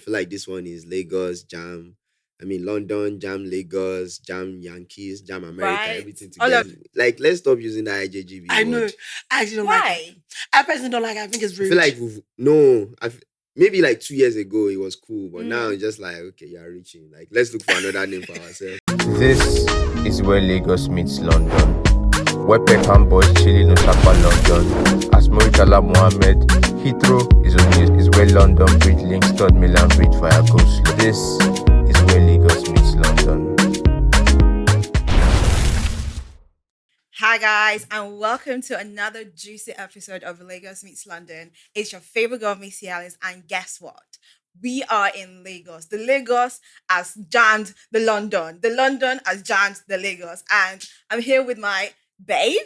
feel like this one is Lagos, Jam. I mean, London, Jam Lagos, Jam Yankees, Jam America, Right. everything All together. of Like, let's stop using the IJGB I know. word. I actually don't like it. Why? I personally don't like it. I think it's I rude. feel like maybe like 2 years ago it was cool, but now Mm. it's just like, okay, you're reaching. Like, let's look for another name for ourselves. This is where Lagos meets London. Where Peckham boys chilling Osaka, London. As Muritala Mohammed, Heathrow is where London Bridge links Third Milan Bridge via Coast. This is where Lagos meets London. Hi guys, and welcome to another juicy episode of Lagos Meets London. It's your favorite girl, Missy Alice, and guess what? We are in Lagos. The Lagos has jammed the London has jammed the Lagos, and I'm here with my babe.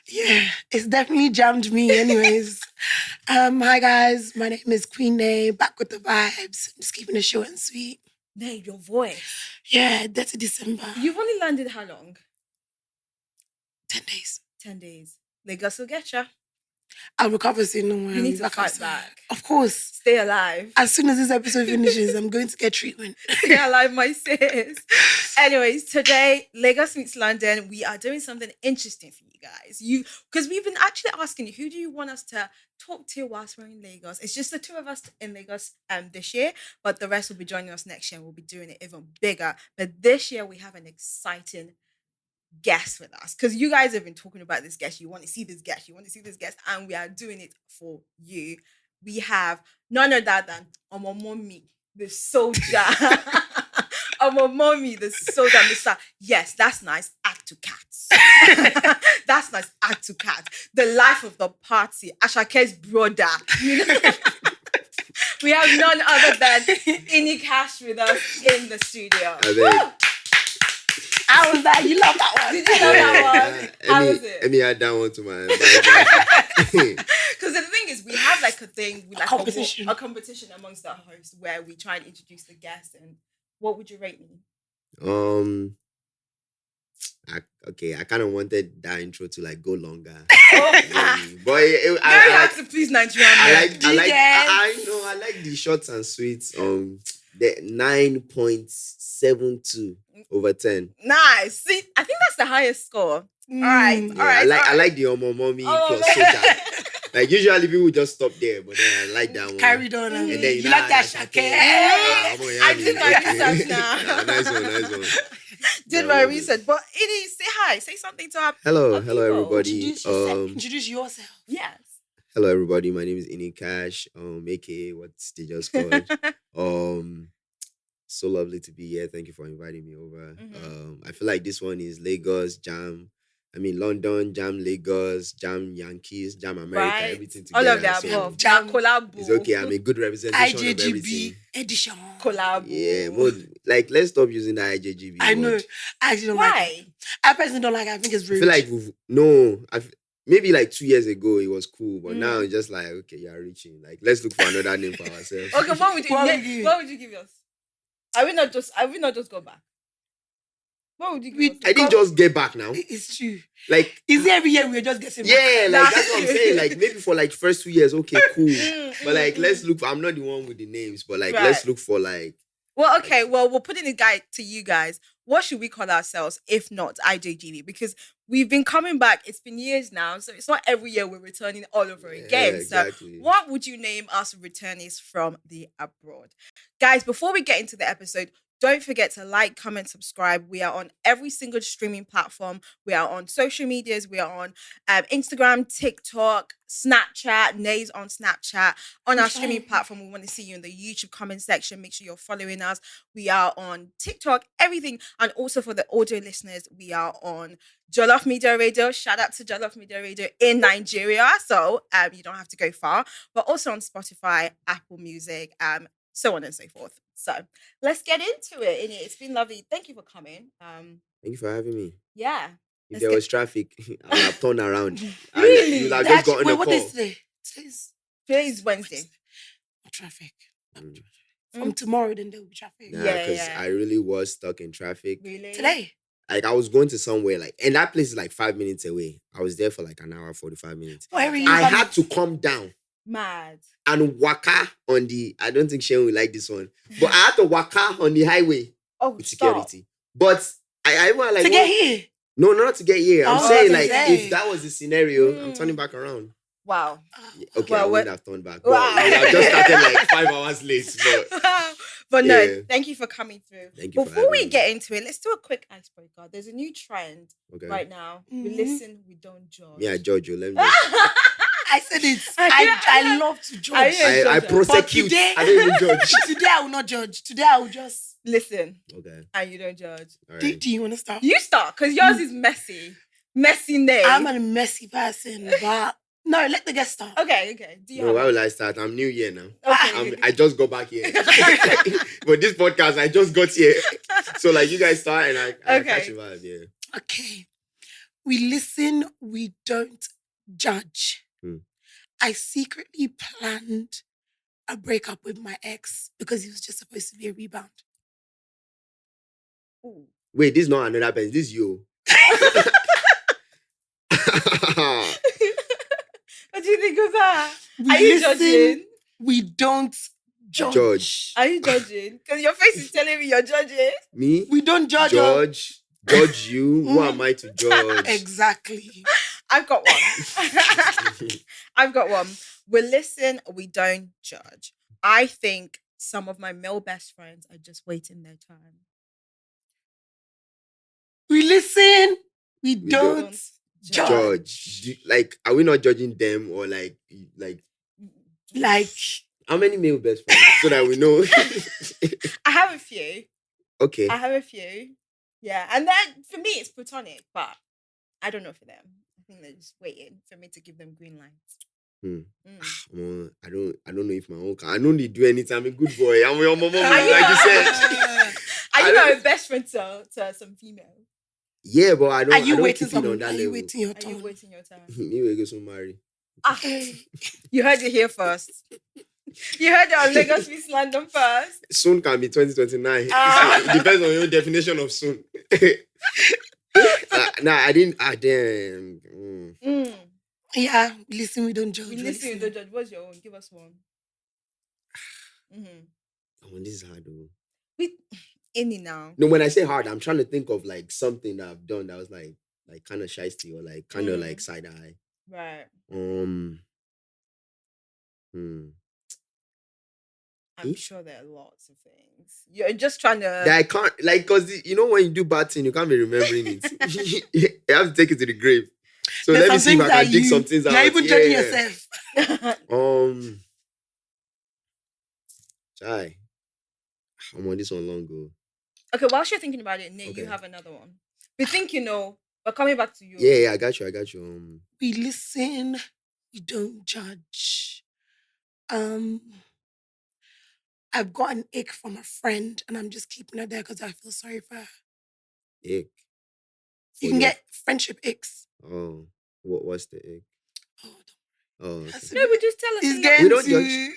Yeah, it's definitely jammed me anyways. Hi guys, my name is Queen Nay, back with the vibes. Just keeping it short and sweet. Nay, your voice. Yeah, DETTY December. You've only landed how long? 10 days. 10 days. Lagos will get ya. I'll recover soon. Don't worry. You I'll need be to back fight outside. back. Of course. Stay alive. As soon as this episode finishes, I'm going to get treatment. Stay alive, my sis. Anyways, today, Lagos Meets London, we are doing something interesting for you guys. Because we've been actually asking you, who do you want us to talk to whilst we're in Lagos? It's just the two of us in Lagos this year, but the rest will be joining us next year and we'll be doing it even bigger. But this year, we have an exciting guest with us, because you guys have been talking about this guest. You want to see this guest, and we are doing it for you. We have none other than Omo Mommy, the soldier. Omo Mommy, the soldier, Mr. Yes, that's nice. Add to cats. That's nice. Add to cats. The life of the party. Asake's brother. You know? We have none other than Ini Cash with us in the studio. How was that? You love that one. Did you love that one? How was it? Let me add that one to my. Because the thing is, we have like a thing, we like competition. a competition amongst the hosts where we try and introduce the guests. And what would you rate me? I kind of wanted that intro to like go longer. Oh, But very hard to please Nigerian. I like the shorts and sweets. The 9.72 over 10. Nice. See, I think that's the highest score. All right. Mm. All right. I like the Omo Mommy plus soldier. Like usually people just stop there, but then I like that one. Carried on. And then You like that Asake? I did my research now. Nice one. Did my research. But Ini, say hi. Say something to our Hello people. everybody. Introduce yourself. Yes. Hello everybody. My name is Ini Cash. AKA what's they just called. So lovely to be here. Thank you for inviting me over. I feel like this one is Lagos, Jam. I mean, London, Jam Lagos, Jam Yankees, Jam America, Right. everything together. All of the So above. Jam. Collabo. it's okay. I'm a good representation of everything. IJGB edition. Collabo. Yeah, like let's stop using the IJGB I know. word. I actually don't like it. Why? I personally don't like it. I think it's I rude. feel like maybe like 2 years ago it was cool, but now it's just like, okay, you're reaching. Like, let's look for another name for ourselves. Okay, what would you? What would you- What would you give us? I will not just go back. What would you give us? I didn't just get back now. It's true. Like, Is it every year we're just getting back? yeah, like That's that's what I'm true. saying. Like maybe for like first 2 years, okay, cool. But like mm. let's look for, I'm not the one with the names, but like Right. let's look for like Well, okay. Well, we'll put in a guide to you guys. What should we call ourselves if not IJGB? Because we've been coming back. It's been years now, so it's not every year we're returning all over again. exactly. So, what would you name us returnees from the abroad? Guys, before we get into the episode, don't forget to like, comment, subscribe. We are on every single streaming platform. We are on social medias. We are on Instagram, TikTok, Snapchat, Nays on Snapchat. On our streaming platform, we want to see you in the YouTube comment section. Make sure you're following us. We are on TikTok, everything. And also for the audio listeners, we are on Jollof Media Radio. Shout out to Jollof Media Radio in Nigeria. So you don't have to go far. But also on Spotify, Apple Music, so on and so forth. So let's get into it. Ini, it's been lovely. Thank you for coming. Thank you for having me. Yeah. If Let's there get- was traffic, I would have turned around. Really? You'll have just gotten a what call. is today? Today's Today is Wednesday. traffic. Mm. From tomorrow, then there will be traffic. Nah, Yeah, because yeah. I really was stuck in traffic. Really? Today. Like I was going to somewhere, like, and that place is like 5 minutes away. I was there for like an hour, 45 minutes. Where are you I coming? had to come down Mad. and waka on the. I don't think Sharon will like this one, but I had to waka on the highway Oh, with stop. security. But I even like to get here. No, not to get here. I'm Oh, saying that's like insane. if that was the scenario, I'm Mm. turning back around. Wow. Okay, Well, I what- wouldn't have turned back. But Wow. I would have just started like 5 hours late. But But no, Yeah. thank you for coming through. Thank you for Before we having me. get into it, let's do a quick icebreaker. There's a new trend Okay. right now. We Mhm. listen, we don't judge. Me, I judge you. Let me. Just, I said it. Yeah. I love to Are judge. you- I judger. prosecute. today- I don't even judge. Today I will not judge. Today I will just. Listen, Okay. and you don't judge. All Do, right. do you want to start? You start, because yours is messy. Messy name. I'm a messy person, but no, let the guest start. Okay. Do you No, have why one? will I start? I'm new here now. Okay. I just got back here. But this podcast, I just got here. So like you guys start and I Okay. catch a vibe. Yeah. Okay. We listen, we don't judge. Hmm. I secretly planned a breakup with my ex because he was just supposed to be a rebound. Ooh. Wait, this is not another person. This is you. What do you think of that? We Are you listen, judging? we don't judge. Judge. Are you judging? Because your face is telling me you're judging. Me? We don't judge. her. Judge you. Who am I to judge? Exactly. I've got one. I've got one. We listen, we don't judge. I think some of my male best friends are just waiting their time. We listen, we don't don't judge. Judge. Like, are we not judging them or like Like, how many male best friends so that we know? I have a few. Okay. I have a few. Yeah. And then for me, it's platonic, but I don't know for them. I think they're just waiting for me to give them green lights. I don't know if my own I don't need to do anything. I'm a good boy. I'm your mom, Are like you said. Are I you not don't- a best friend to some female? Yeah, but I don't. are you I don't waiting keep it on some? that Are level. you waiting your Are you turn? waiting your time? Me we go soon marry. Ah, you heard it here first. You heard it on Lagos Miss London first. Soon can be 2029. Ah. It depends on your definition of soon. Nah, I didn't. Damn. Yeah, we listen, we don't judge. We we listen, you listen. don't judge. What's your own? Give us one. Oh, this is hard though. We any now. No, when I say hard, I'm trying to think of like something that I've done that was like kind of shysty or like kind of like side eye. Right. I'm sure there are lots of things. You're just trying to. That I can't like because you know when you do bad thing, you can't be remembering it. You have to take it to the grave. So There's let me some see if I things can that dig some things out. You're even judging Yeah. yourself. Chai. I'm on this one long ago. Okay, whilst you're thinking about it, Nate, you Okay. have another one. We think you know, but coming back to you. Yeah, I got you. We listen, we don't judge. I've got an ick from a friend and I'm just keeping her there because I feel sorry for her. Egg. You can get friendship icks. Oh, what's the egg? Oh, Oh, that's okay. No, but just tell us. it's a getting We don't to...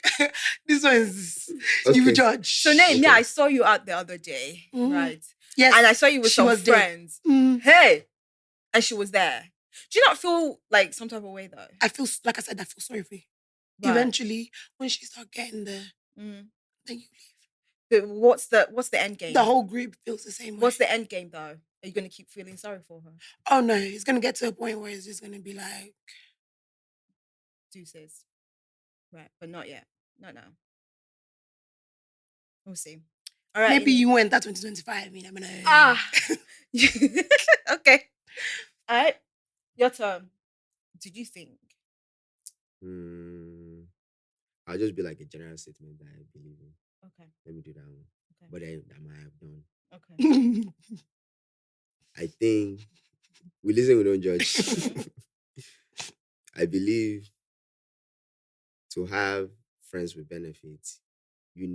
This one is... You will Okay. judge. So Nate, yeah, Okay. I saw you out the other day, Mhm. right? Yes. And I saw you with she some was there. friends. Mm, Hey, and she was there. Do you not feel like some type of way though? I feel, like I said, I feel sorry for you. Right. Eventually, when she start getting there, Mm. then you leave. But what's the end game? The whole group feels the same way. What's the end game though? Are you gonna keep feeling sorry for her? Oh no, it's gonna get to a point where it's just gonna be like, Deuces. Right, but not yet. Not now. We'll see. All right. maybe you went that 2025. You never know. Ah. Okay. All right. Your turn. Did you think? I'll just be like a general statement that I believe in. Okay. Let me do that one. Okay. But that might have done. Okay. I think we listen, we don't judge. I believe to have friends with benefits, you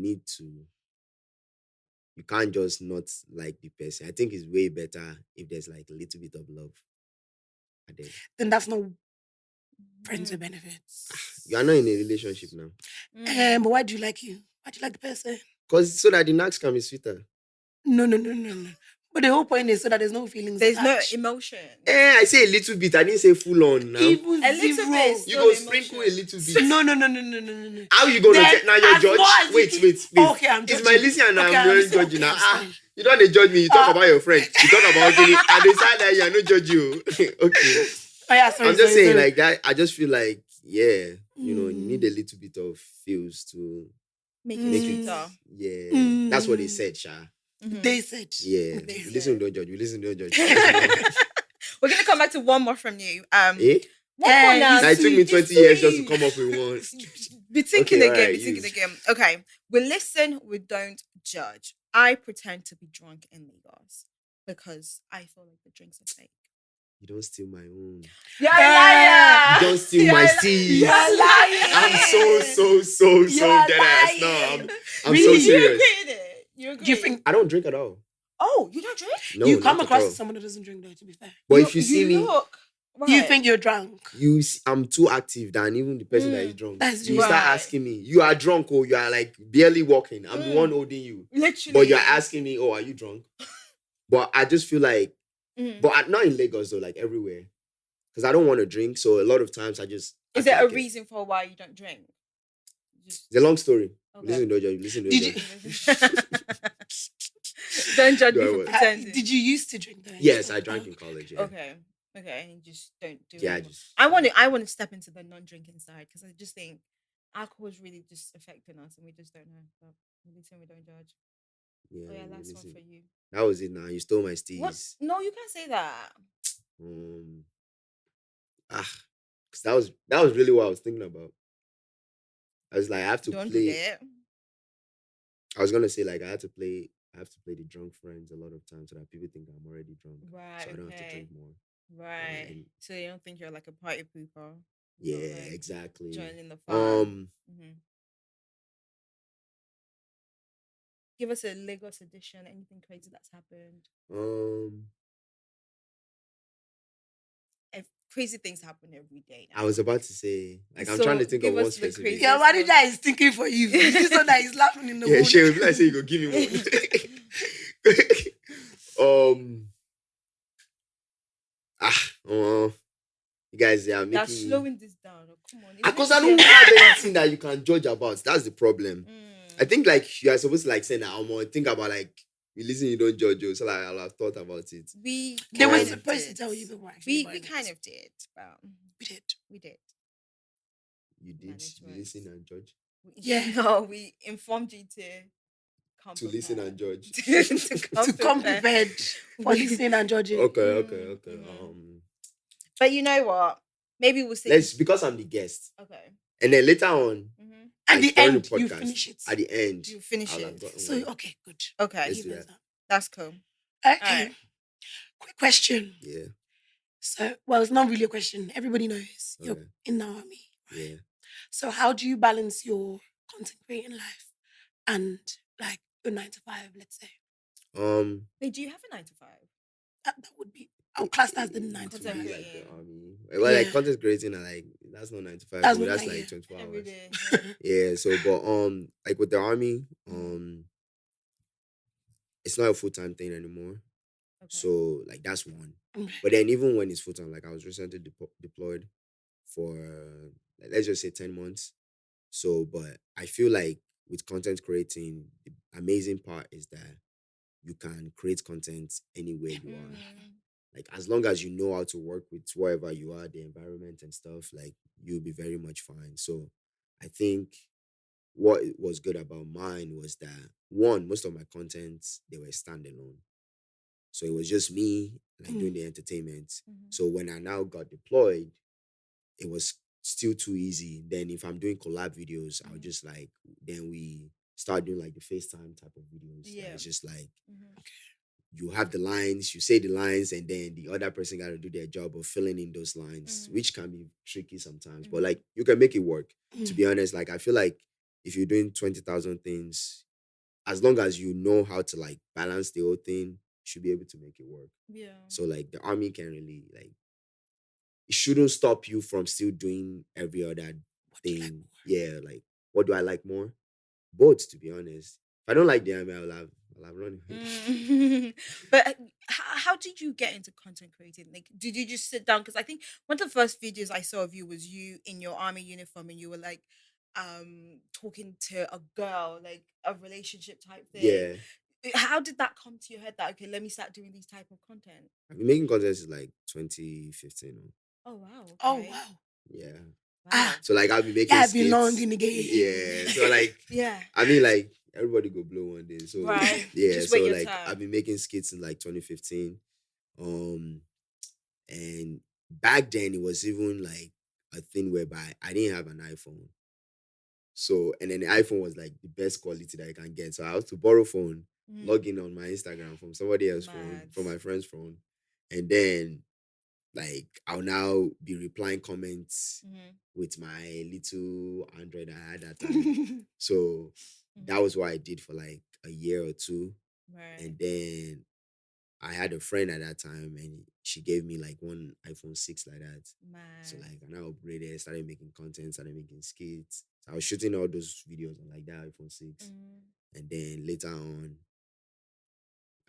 can't just not like the person. I think it's way better if there's like a little bit of love. And then Then that's not friends Mm. with benefits. you are not in a relationship now. Mm. But why do you like you? Why do you like the person? Because so that the next can be sweeter. No. But the whole point is so that there's no feelings. There's no attached. emotion. I say a little bit. I didn't say full on now. Even A little zero. bit is You still go emotion. sprinkle a little bit. No. How you gonna Then, get now? You're as more as judge. you Wait. keep- Okay, I'm It's judging. my listening and Okay, I'm I'm really saying, judging okay, now. it's fine. You don't dey judge me. You talk about your friend. You talk about Gini, and they say that you are not judge you. Okay. Oh, yeah, sorry, I'm just saying, sorry. like that. I just feel like, you need a little bit of feels to Make make it it. sweeter. Yeah, that's what they said, Sha. They said. Yeah, They you said. listen, don't judge. You listen, don't judge. We're gonna come back to one more from you. Eh? One more now. Now, it took me It's 20 years just to sweet. come up with one. Be thinking Okay, again. alright, Be thinking use. again. Okay. We listen. We don't judge. I pretend to be drunk in Lagos because I feel like the drinks are fake. You don't steal my own. You're a You liar. You don't steal my seeds. You're lying. I'm so You're dead ass. No, lying. I'm Really? so You serious. agree with it? You agree? Do you think I don't drink at all. Oh, you don't drink? No, you come not at across all. as someone that doesn't drink, though, to be fair? But if you see me, look. You Right. think you're drunk? I'm too active than even the person that is drunk. That's You right. start asking me, you are drunk or you are like barely walking. I'm the one holding you. Literally. But you're asking me, oh, are you drunk? But I just feel like, not in Lagos though, like everywhere. Because I don't want to drink. So a lot of times I just. Is act there a like it. reason for why you don't drink? Just It's a long story. Okay. Listen to Doja. Listen to Did Doja. Don't judge me Do I for what? pretending. Did you used to drink though? Yes, I drank in college. Yeah. Okay. And you just don't do it. Yeah, anymore. just. I want to step into the non-drinking side because I just think alcohol is really just affecting us and we just don't know. But we listen, we don't judge. Yeah, Oh yeah, last listen. one for you. That was it now. You stole my What? steez. No, you can't say that. Because that was really what I was thinking about. I was like, I have to Don't play. do it. I was gonna say like I have to play the drunk friends a lot of times so that people think I'm already drunk. Right. So I don't have to okay. drink more. Right. And- So you don't think you're like a party pooper? Yeah, Not, like, exactly. Joining the fun. Um, Give us a Lagos edition. Anything crazy that's happened? Crazy things happen every day now. I was about to say like I'm So, trying to think of give one us the specific. crazy- Your manager is thinking for you. This one that is laughing in the Yeah, morning. sure. If I say you go give me one. You guys, they are They're making. slowing this down. Oh, come on. Because I don't have anything that you can judge about. That's the problem. I think like you are supposed to like say now, think about like you listen, you don't judge you. So like I'll have thought about it. We They were kind of supposed to did. tell you people actually. We kind of did, but We did. we did. You did Management. listen and judge. Yeah. No, we informed you to come To listen and prepared. judge. To come prepared for listening and judging. Okay. But you know what? Maybe we'll say Let's because I'm the guest. okay. And then later on, At like, the during end, the you podcast, finish it. At the end, You finish I'll have it. gotten So, one. okay, good. Okay. Let's do Even that. that. That's cool. Okay. Alright. Quick question. Yeah. So, well, it's not really a question. Everybody knows you're Okay. in the army. Yeah. So, how do you balance your content creating life and like your 9 to 5, let's say? Wait, do you have a 9 to 5? That would be, I'll class that as the 9 to Content 5. Like creating. the army. Well, like Yeah. content creating, are like that's not 9 to 5. That's for me, not that's like, like yeah. 24 Every hours. day. Yeah. So, but like with the army, it's not a full-time thing anymore. Okay. So like that's one. Okay. But then even when it's full-time, like I was recently deployed for like, let's just say 10 months. So, but I feel like with content creating, the amazing part is that you can create content anywhere you are. Like as long as you know how to work with wherever you are, the environment and stuff, like you'll be very much fine. So I think what was good about mine was that one, most of my content, they were standalone. So it was just me like doing the entertainment. So when I now got deployed, it was still too easy. Then if I'm doing collab videos, I'll just like then we start doing like the FaceTime type of videos. that Yeah. It's just like you have the lines, you say the lines, and then the other person got to do their job of filling in those lines, which can be tricky sometimes. But like you can make it work. To be honest, like I feel like if you're doing 20,000 things, as long as you know how to like balance the whole thing, you should be able to make it work. Yeah. So like the army can really like it shouldn't stop you from still doing every other thing. Yeah, like what do I like more? Both, to be honest. If I don't like the army, I'll I'll have run away. But how did you get into content creating? Like, did you just sit down? Because I think one of the first videos I saw of you was you in your army uniform, and you were like, talking to a girl, like a relationship type thing. Yeah. How did that come to your head that, okay, let me start doing these type of content? I've been making content since like 2015. Oh wow. Oh Okay. wow. Yeah. Wow. So like I'll be making Yeah, skits. belong in the game. Yeah. So like Yeah. I mean like everybody go blow one day. So Right. yeah. Just So wait your like time. I've been making skits in like 2015. And back then it was even like a thing whereby I didn't have an iPhone. So and then the iPhone was like the best quality that I can get. So I had to borrow phone, log in on my Instagram from somebody else's phone, Mad. from my friend's phone, and then like I'll now be replying comments with my little Android I had at that time. So that was what I did for like a year or two. Right. And then I had a friend at that time and she gave me like one iPhone 6 like that. So like I now upgraded, started making content, started making skits. So I was shooting all those videos on like that iPhone 6. And then later on,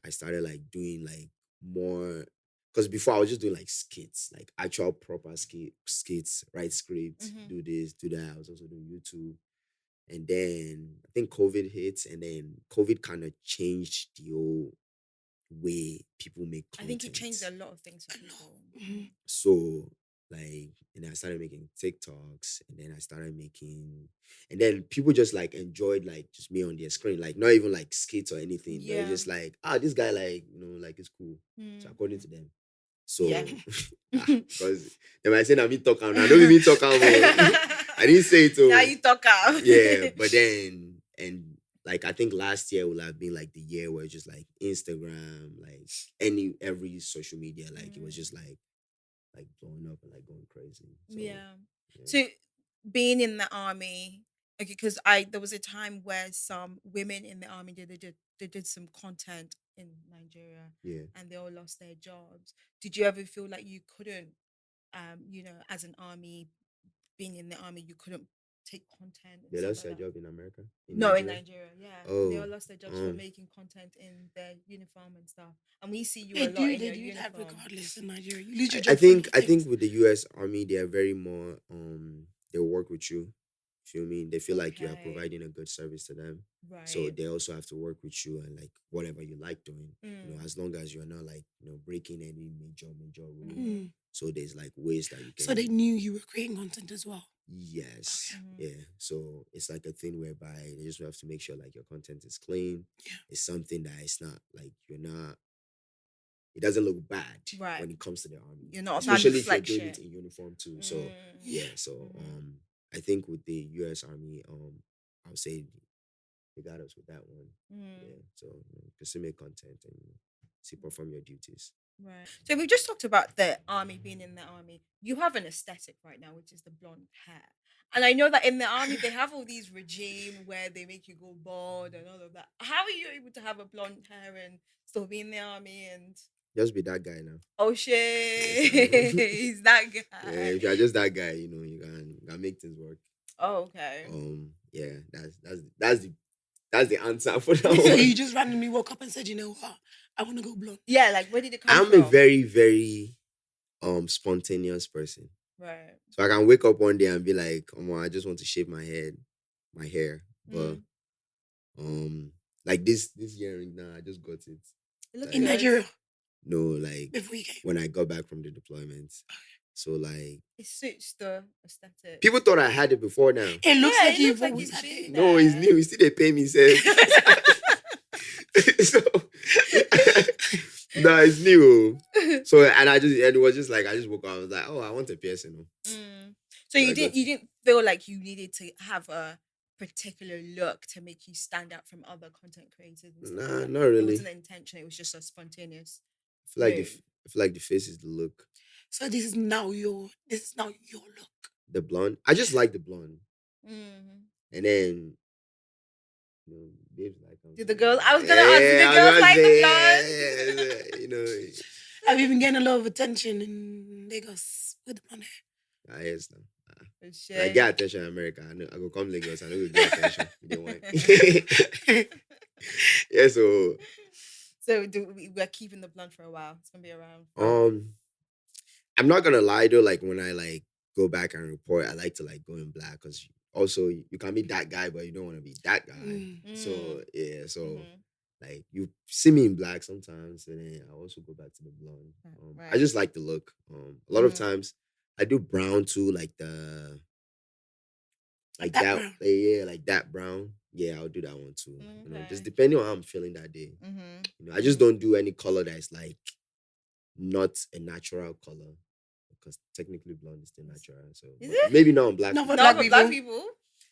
I started like doing like more, because before I was just doing like skits, like actual proper skits, write scripts, do this, do that. I was also doing YouTube. And then I think COVID hit, and then COVID kind of changed the whole way people make I content. think it changed a lot of things for people. So like, and I started making TikToks, and then I started making, and then people just like enjoyed like just me on their screen, like not even like skits or anything. They were just like, this guy like, like it's cool. So according to them. So because they might say that me talk out. I don't me talk out. I didn't say it. Now you talk out. Yeah, but then and like I think last year will have been like the year where just like Instagram, like every social media, like it was just like blowing up and like going crazy. So, yeah. So being in the army, okay, because there was a time where some women in the army they did some content in Nigeria, and they all lost their jobs. Did you ever feel like you couldn't, as an army, being in the army, you couldn't take content? They stuff lost like their that? job in America? In Nigeria, yeah. They all Oh, lost their jobs for making content in their uniform and stuff. And we see you They a lot do, in they your do that uniform. regardless in Nigeria. You lose your I job. think with the US Army, they are very more they'll work with you. Feel me? They feel like you are providing a good service to them. Right. So they also have to work with you and like whatever you like doing. As long as you're not like, breaking any major rule. So there's like ways that you can. So they knew you were creating content as well. Yes. Yeah. So it's like a thing whereby they just have to make sure like your content is clean. Yeah. It's something that it's not like it doesn't look bad when it comes to the army. You're not especially if you're doing it in uniform too. So yeah. So I think with the US Army, I would say they got us with that one. Yeah. So just to make content and perform your duties. Right. So we just talked about the army, being in the army. You have an aesthetic right now, which is the blonde hair. And I know that in the army they have all these regime where they make you go bald and all of that. How are you able to have a blonde hair and still be in the army and just be that guy now? Oh shit. He's that guy. Yeah, if you're just that guy, you can make things work. Oh, okay. Yeah, that's the answer for that So one. you just randomly woke up and said, you know what? I want to go blonde. Yeah, like where did it come from? I'm a very, very spontaneous person. Right. So I can wake up one day and be like, I just want to shave my hair. But like this earring now, I just got it. Like, in Nigeria? No, like before you came. When I got back from the deployment. So like it suits the aesthetic. People thought I had it before now. It looks like you've always had it. No, it's new. You still they pay me, say. So no, it's new. So and it was just like I just woke up. I was like, I want a piercing. So you didn't feel like you needed to have a particular look to make you stand out from other content creators? Nah, not really. It wasn't intentional. It was just a spontaneous. I feel like the face is the look. So this is now your look. The blonde. I just like the blonde. And then babes like did the girls? I was gonna ask. Did the girls like the blonde? Have you been getting a lot of attention in Lagos with the blonde hair? Yes, no. I get attention in America. I go come Lagos. I know we get attention. You don't want. Yeah, so So we're keeping the blonde for a while. It's gonna be around. I'm not gonna lie though, like when I like go back and report, I like to like go in black because also you can be that guy, but you don't want to be that guy. So yeah, so like you see me in black sometimes, and then I also go back to the blonde. I just like the look. A lot of times I do brown too, like the like that, brown. yeah, like that brown. Yeah, I'll do that one too. You know, just Okay. depending on how I'm feeling that day. You know, I just don't do any color that's like not a natural color because technically blonde is still natural. So Is but it? maybe not on black No, people. for Not black for black people. people.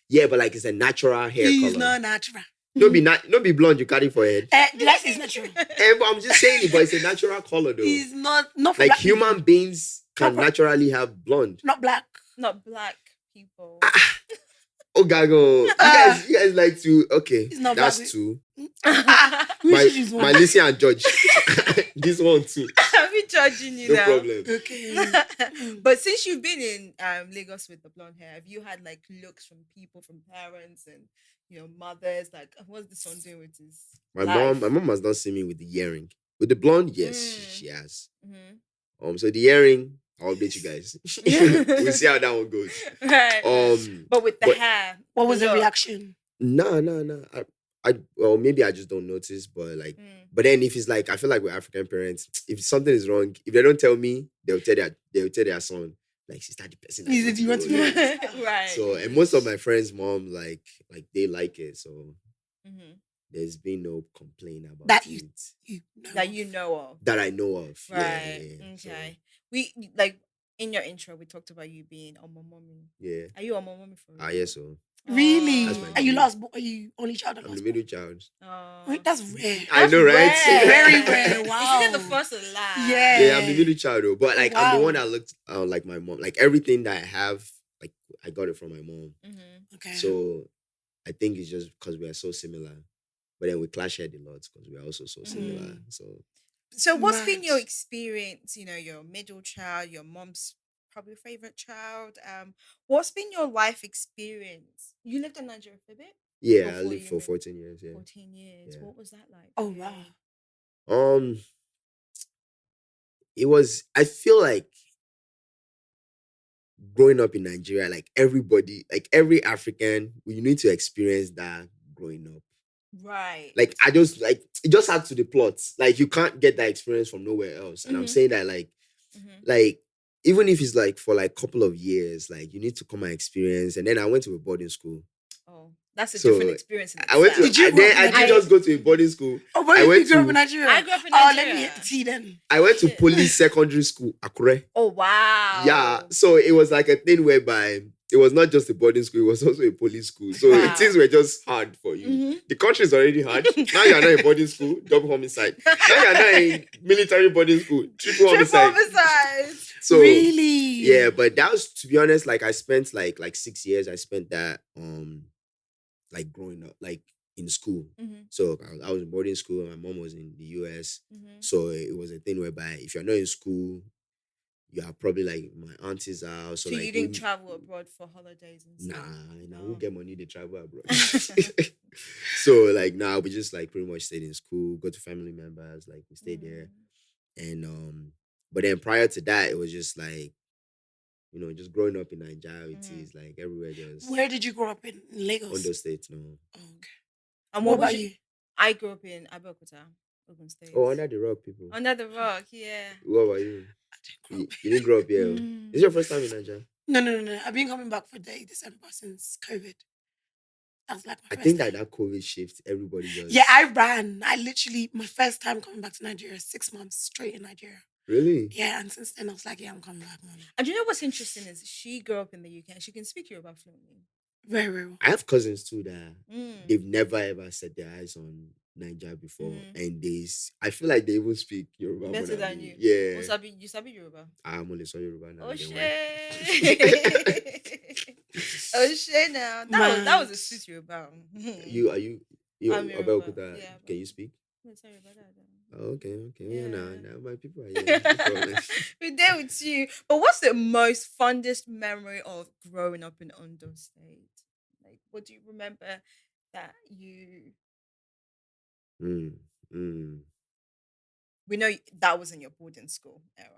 Yeah, but like it's a natural hair He's color. not natural. No be blonde you carry for head. Did I say it's natural? But I'm just saying it, but it's a natural color though. He's not for Like black human people. beings can Not for- naturally have blonde. Not black. Not black people. Oh gago. You guys like to It's not that's black. two. We My should use one. Lizzie and George. This one too. I'm judging you No now. problem. Okay. But since you've been in Lagos with the blonde hair, have you had like looks from people, from parents and mothers? Like, what's this one doing with his My life? mom has not seen me with the earring. With the blonde, yes, she has. Mhm. So the earring, I'll update you guys. We'll see how that one goes. Right. But with the hair, What was the look. reaction? No. Well, maybe I just don't notice, but like, but then if it's like, I feel like with African parents, if something is wrong, if they don't tell me, they'll tell their son, like, sister, the person. Is it you want to know? Right. So, and most of my friends' mom, like they like it. So there's been no complaint about That it. That you know of. That I know of. Right. Yeah. Okay. We like in your intro, we talked about you being a mommy. Yeah. Are you a mommy for real? Yes, so. Really? That's my Are you baby. Are you only child? I'm the middle child. Wait, that's rare. I know, right? Rare. Very rare. Wow. Isn't it the first and last? Yeah. Yeah, I'm the middle child though. But like I'm the Wow. one that looked like my mom. Like everything that I have, like I got it from my mom. Okay. So I think it's just because we are so similar. But then we clash head a lot because we are also so similar. So what's been Mad. your experience? Your middle child, your mom's probably favorite child. What's been your life experience? You lived in Nigeria for a bit? Yeah, I Before lived you for moved? 14 years. Yeah. 14 years. Yeah. What was that like? Oh wow. It was. I feel like growing up in Nigeria, like everybody, like every African, you need to experience that growing up. Right. Like I just like it just adds to the plot. Like you can't get that experience from nowhere else. And I'm saying that like even if it's like for like a couple of years, like you need to come and experience. And then I went to a boarding school. Oh, that's a So, different experience. I went to. Did you I didn't grow up- just go to a boarding school. Oh, where I did went you grow up to- in Nigeria? I grew up in Oh, let Nigeria. me hit the tea then. I went to police secondary school, Akure. Oh wow. Yeah, so it was like a thing whereby it was not just a boarding school; it was also a police school. So Wow. things were just hard for you. The country is already hard. Now you are not in boarding school, double homicide. Now you are not in military boarding school, triple homicide. So Really? yeah, but that was, to be honest, like I spent like 6 years. I spent that like growing up, like in school. So I was in boarding school. My mom was in the U.S. So it was a thing whereby if you're not in school, you are probably like my auntie's house. So like, you didn't travel abroad for holidays and Nah, stuff? who get money to travel abroad? So like now we just like pretty much stayed in school, go to family members, like we stayed there. And but then prior to that, it was just like, just growing up in Nigeria, it is like everywhere just Where did you grow up in Lagos? Ondo State, no. Oh, okay. And What what about was you? I grew up in Abeokuta, Ogun State. Oh, under the rock, people. Under the rock, yeah. What about you? I didn't grow up. You didn't grow up here. Mm. Is your first time in Nigeria? No. I've been coming back for DETTY December since COVID. That was like my I first think time. that COVID shift, everybody just Yeah, I ran. I literally, my first time coming back to Nigeria, 6 months straight in Nigeria. Really? Yeah, and since then I was like, yeah, I'm coming back, man. And you know what's interesting is she grew up in the UK and she can speak Yoruba fluently. Very, very well. I have cousins too that Mm. they've never ever set their eyes on Nigeria before, and I feel like they even speak Yoruba more Better than than me. you. Yeah, You sabi Yoruba? I'm only so Yoruba now. Oh then shit. Oh shit now. That was a sweet Yoruba. why? Are you I'm about Yoruba, that? yeah, Can you speak? No, sorry about that. Oh, okay. Yeah, Yeah. now my people are here. No problem. We're there with you. But what's the most fondest memory of growing up in Ondo State? Like, what do you remember that you Mm, mm. We know that was in your boarding school era.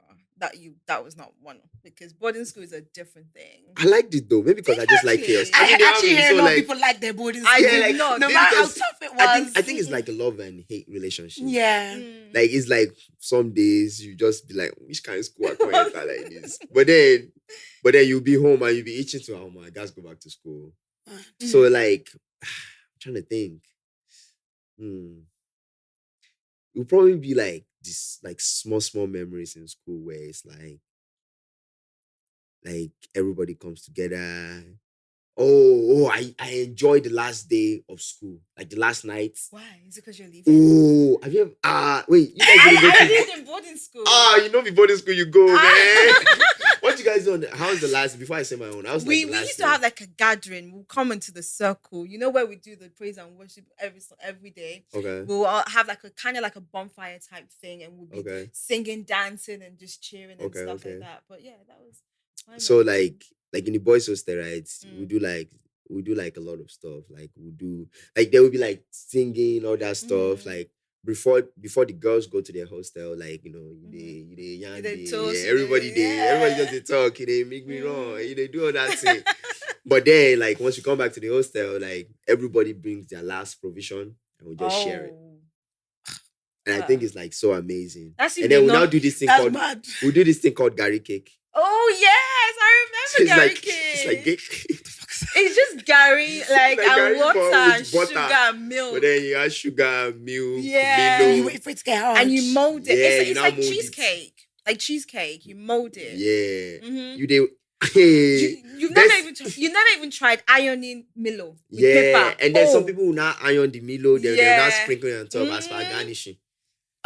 That was not one, because boarding school is a different thing. I liked it though. Maybe because I just like chaos. Actually? I mean, I they have actually me, hear so a lot of like, people like their boarding I school. did like, not. No maybe matter how because tough it I was. think it's like a love and hate relationship. Yeah. Like it's like some days you just be like, which kind of school I can enter like this? But then you'll be home and you'll be itching to, oh my, I gotta go back to school. So like, I'm trying to think. It'll probably be like this, like small memories in school where it's like everybody comes together. I enjoyed the last day of school, like the last night. Why? Is it because you're leaving? Oh, have you ever, wait, you guys didn't go I to lived in boarding school. you know before the school you go, man. What you guys doing? How was the last, before I say my own, I was We like the last used to day. have like a gathering. We'll come into the circle. You know where we do the praise and worship every day. Okay. We'll all have like a kind of like a bonfire type thing, and we'll be Okay. singing, dancing, and just cheering and Okay, stuff okay. like that. But yeah, that was my So memory. like in the boys' hostel, right? Mm. We do like a lot of stuff. Like we do, like there will be like singing, all that stuff. Like before the girls go to their hostel, like you dey yarn, dey toast, yeah, everybody just dey talk, they make me wrong, they do all that thing. But then like once you come back to the hostel, like everybody brings their last provision and we just share it. And I think it's like so amazing. That's and then we now do this thing called mad. we do this thing called Gary cake. Oh yes, I remember Gary cake. It's like cake. It's just Gary, like and Gary water with and butter. sugar and milk. But then you add sugar, milk, Yeah. Milo. You wait for it to get hard. And you mold it. Yeah, you It's now like mold it. cheesecake. Like cheesecake. You mold it. Yeah. Mhm. You do. Hey, You've never even tried ironing Milo with yeah, paper. and then some people will now iron the Milo. They'll now Yeah. sprinkle it on top as for garnishing.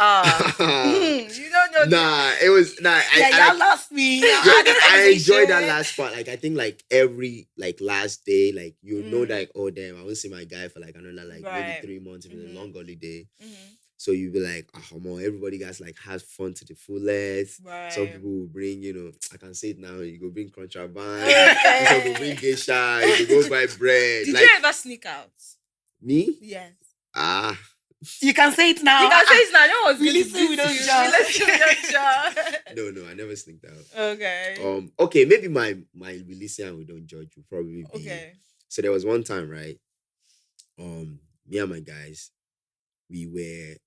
You don't know. Nah, it was y'all lost me. I enjoyed that last part. Like I think like every like last day, like you know like, oh damn, I won't see my guy for like another like maybe 3 months if it's a long holiday. So you be like, oh come on, everybody guys like has fun to the fullest. Right. Some people will bring, I can say it now, you go bring contraband, Okay. some people bring geisha, you go buy bread. Did like you ever sneak out? me? Yes. You can say it now. You can say it's not. No one's We going to listen, we beat don't you. judge. We listen, we don't judge. No, I never sneaked out. Okay. Okay, maybe my releasing and we don't judge will probably be. Okay. So there was one time, right? Me and my guys,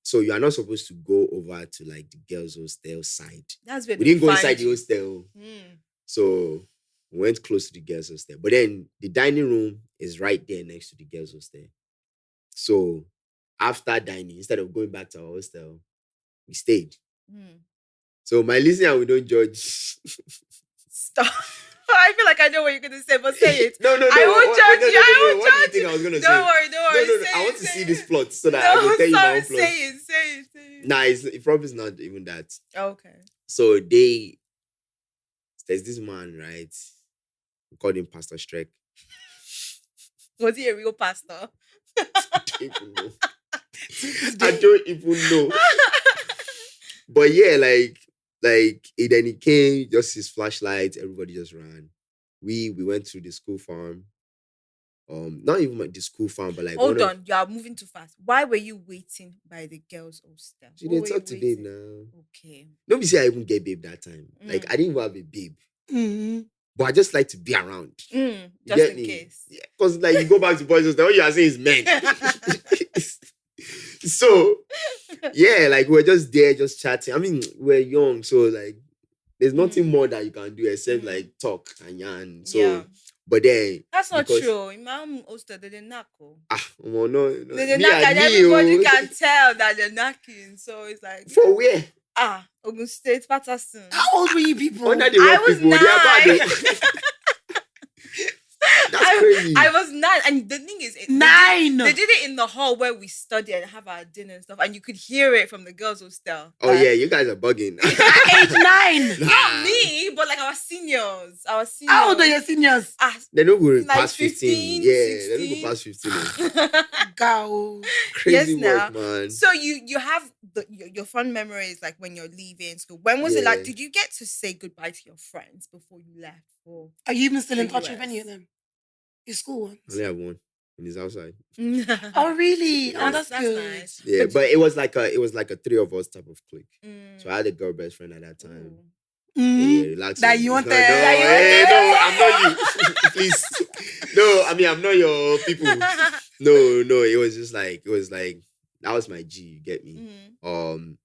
so you are not supposed to go over to like the girls' hostel side. That's where We they didn't go find inside the you. hostel. Mm. So we went close to the girls' hostel. But then the dining room is right there next to the girls' hostel. So after dining, instead of going back to our hostel, we stayed. Mm. So my listener, we don't judge. Stop. I feel like I know what you're going to say, but say it. No. I won't judge you. I won't What do you judge think I was going to say? Don't worry. No. Say I it, want to say see it. this plot so that I No, will tell you my own sorry, plot. say it. Nah, it probably is not even that. Okay. So there's this man, right? We called him Pastor Streck. Was he a real pastor? I don't even know. But yeah, like then he came, just his flashlights, everybody just ran. We went to the school farm. Not even like the school farm, but like Hold on, you are moving too fast. Why were you waiting by the girls' hostel? She What didn't were talk you to babe waiting? now. Okay. Nobody say I even get babe that time. Like I didn't even have a babe. But I just like to be around. You Just get in me? case. Yeah, because like you go back to boys' hostel, all you are saying is men. So yeah, like we're just there, just chatting. I mean, we're young, so like there's nothing more that you can do except like talk and yarn. So Yeah. but then That's not because- true. Imam hostel, they didn't knock. well, no, They didn't me knock, and me, everybody oh. can tell that they're knocking. So it's like, For where? Ogun State, Patterson. How old were you people? Under the I rock was people, they are 9. bad. That's crazy. I was 9, and the thing is, 9. They did it in the hall where we study and have our dinner and stuff, and you could hear it from the girls' hostel. Oh yeah, you guys are bugging. Age 9. Not me, but like our seniors. How old are your seniors? They don't go Like past 15. 15, Yeah, they don't 16. go past 15. Go. Crazy Yes, work, now. man. So you have your fun memories like when you're leaving school. When was it like? Yeah. Did you get to say goodbye to your friends before you left? Or Are you even still in The touch with US. any of them? Your school ones? I only have one. and he's outside. Oh, really? Yeah. Oh, that's That's good. nice. Yeah, but it was like a three of us type of clique. So I Mm. had a girl best friend at that time. Ooh. Yeah, relax. That you want no, the- no, That you hey, want no, I'm not you. Please. No, I mean I'm not your people. No, it was like that was my G, you get me? Mm.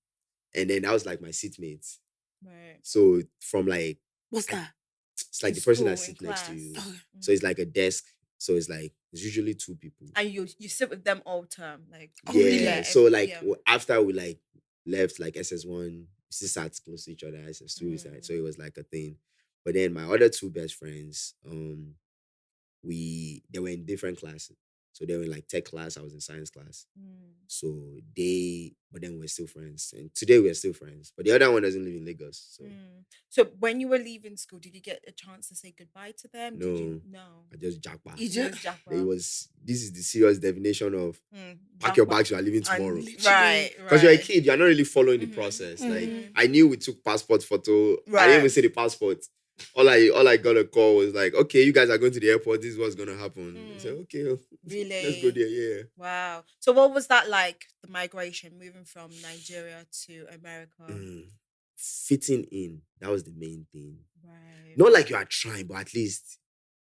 And then that was like my seatmates. Right. So from like What's that? it's like In the person school, that in sits next to class. you. Okay. So it's like a desk. So it's like it's usually two people. And you sit with them all term, like Oh, Yeah. really? So like yeah. after we like left like SS1, we still sat close to each other. SS2 is like so it was like a thing. But then my other two best friends, they were in different classes. So they were in like tech class, I was in science class. So but then we're still friends. And today we're still friends. But the other one doesn't live in Lagos. So So when you were leaving school, did you get a chance to say goodbye to them? No. Did you? No. I just jackpot. You Just just jackpot. This is the serious definition of pack your Jackpot. bags, you are leaving tomorrow. And- Literally. Right. Because you're a kid, you're not really following the Mhm. process. Mhm. Like I knew we took passport photo. I Right. didn't even see the passport. All I got a call was like, okay, you guys are going to the airport. This is what's gonna happen. I said, okay, Really? let's go there. Yeah. Wow. So what was that like? The migration, moving from Nigeria to America. Fitting in. That was the main thing. Right. Not like you are trying, but at least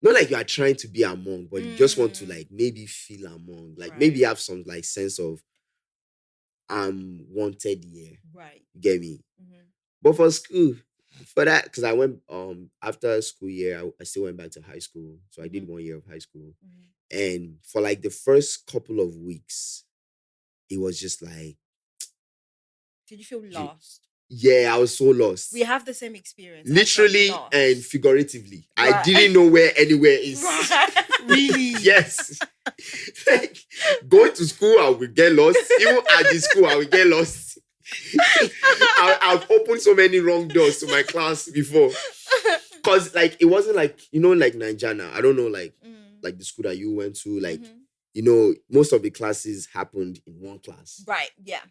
not like you are trying to be among, but you just want to like maybe feel among. Like maybe have some like sense of I'm wanted here. Right. You get me? Mhm. But for school, for that, because I went after school year, I still went back to high school. So I did 1 year of high school. And for like the first couple of weeks, it was just like, Did you feel lost? yeah, I was so lost. We have the same experience. I felt Literally lost. and figuratively. I Right. didn't know where anywhere is. Right. Really? Yes. Like, going to school, I will get lost. Even at the school, I will get lost. I've opened so many wrong doors to my class before. Because, like, it wasn't like, like Nigerian. I don't know, like the school that you went to, like, most of the classes happened in one class. Right. Yeah.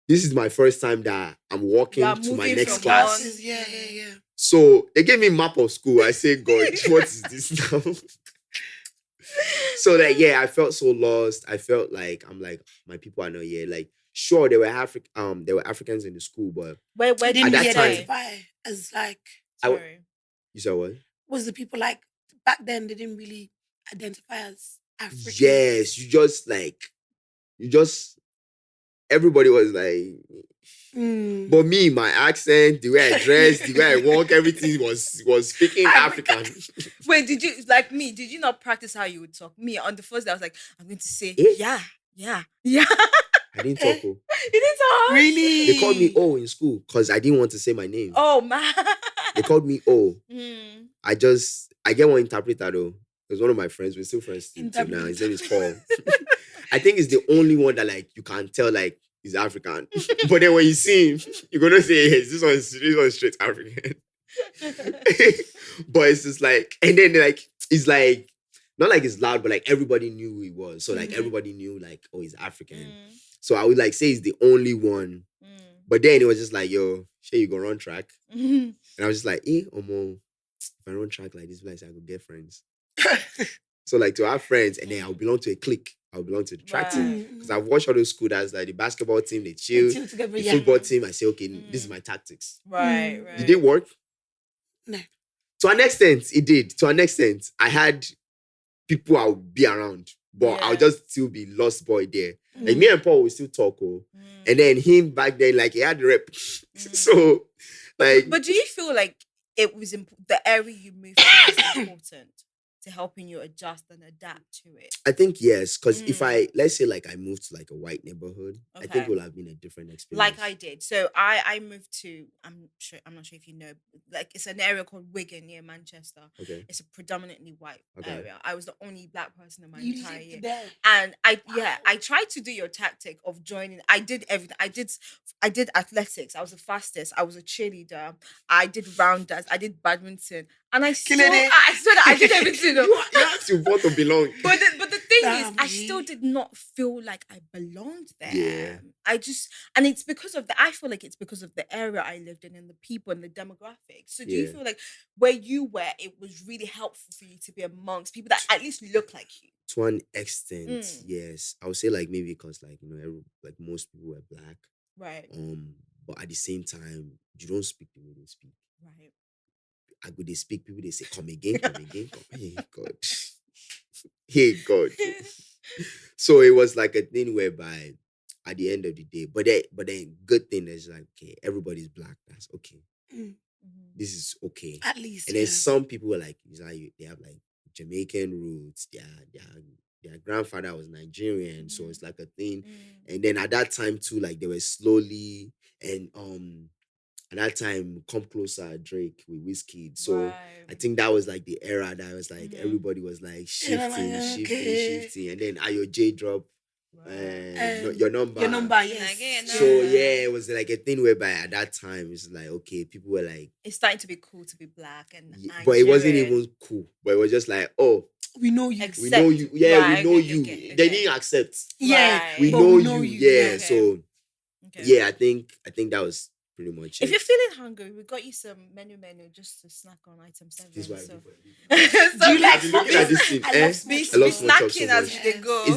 This is my first time that I'm walking Yeah, to my moving next from class. one- Yeah. So they gave me map of school. I say, God, what is this now? So that I felt so lost. I felt like my people are not here. Like, sure, there were Africans in the school, but Where They did didn't At that really time- identify as like, Sorry. you said what? was the people like back then they didn't really identify as African. Yes, everybody was like, but me, my accent, the way I dressed, the way I walk, everything was speaking African. Wait, did you like me? Did you not practice how you would talk? Me on the first day, I was like, I'm going to say Eh? yeah. I didn't talk. You didn't talk. Really? They called me O in school because I didn't want to say my name. Oh man. They called me O. Mm. I get one interpreter though. Because one of my friends, we're still friends till now. His name is Paul. I think it's the only one that like you can tell like he's African. But then when you see him, you're gonna say, yes, this one's straight African. But it's just like, and then like it's like not like it's loud, but like everybody knew who he was. So like everybody knew like, oh, he's African. So I would like say he's the only one. But then it was just like, yo, sure you go run track. And I was just like, Omo, if I run track like this place, I could get friends. So like to have friends, and then I'll belong to a clique. I'll belong to the track team. Because I've watched all those school that's like the basketball team, they chill. Chill together, The yeah. football team, I say, okay, this is my tactics. Right. Did it work? No. To an extent, it did. To an extent, I had people I would be around, but I'll just still be lost boy there. Like me and Paul would still talk, and then him back then, like he had the rep. So, like, But do you feel like it was the area you moved to was important to helping you adjust and adapt to it? I think yes, because if let's say like I moved to like a white neighborhood, I think Okay. it would have been a different experience. Like I did. So I moved to I'm not sure if you know, like it's an area called Wigan near Manchester. Okay. It's a predominantly white Okay. area. I was the only black person in my You entire lived year. there. And I tried to do your tactic of joining. I did everything. I did athletics. I was the fastest. I was a cheerleader. I did rounders. I did badminton. And I swear that I did everything. You have to want to belong. But the thing is, Damn, I G. still did not feel like I belonged there. Yeah. And it's because of I feel like it's because of the area I lived in and the people and the demographics. So do you Yeah. feel like where you were, it was really helpful for you to be amongst people that at least look like you? To an extent, Mm. yes. I would say like maybe because like like most people were black. Right. But at the same time, you don't speak the way they speak. Right. I go they speak, people they say, come again, come again, come. Hey God. Hey God. So it was like a thing whereby at the end of the day, but then good thing is like, okay, everybody's black. That's okay. Mm. This is okay. At least. And then Yeah. some people were like, it's like they have like Jamaican roots. Their grandfather was Nigerian, so it's like a thing. And then at that time too, like they were slowly and at that time, Come Closer, Drake with Wizkid. So I think that was like the era that was like everybody was like shifting, and then Ayo J drop your number. Your number, yes. So yeah, it was like a thing whereby at that time it's like, okay, people were like, it's starting to be cool to be black and but it wasn't even cool. But it was just like, oh, we know you. we know you. Yeah, Right, we know okay, you. okay. They didn't accept. Yeah, Right. We but know you. Yeah. Okay. So Okay. yeah, I think that was pretty much If it. you're feeling hungry, we got you some menu just to snack on item 7. This is why I so. do for you. So Do you like I've been looking at this thing. I love be small I love chops. small chops snacking so as much. they go. Is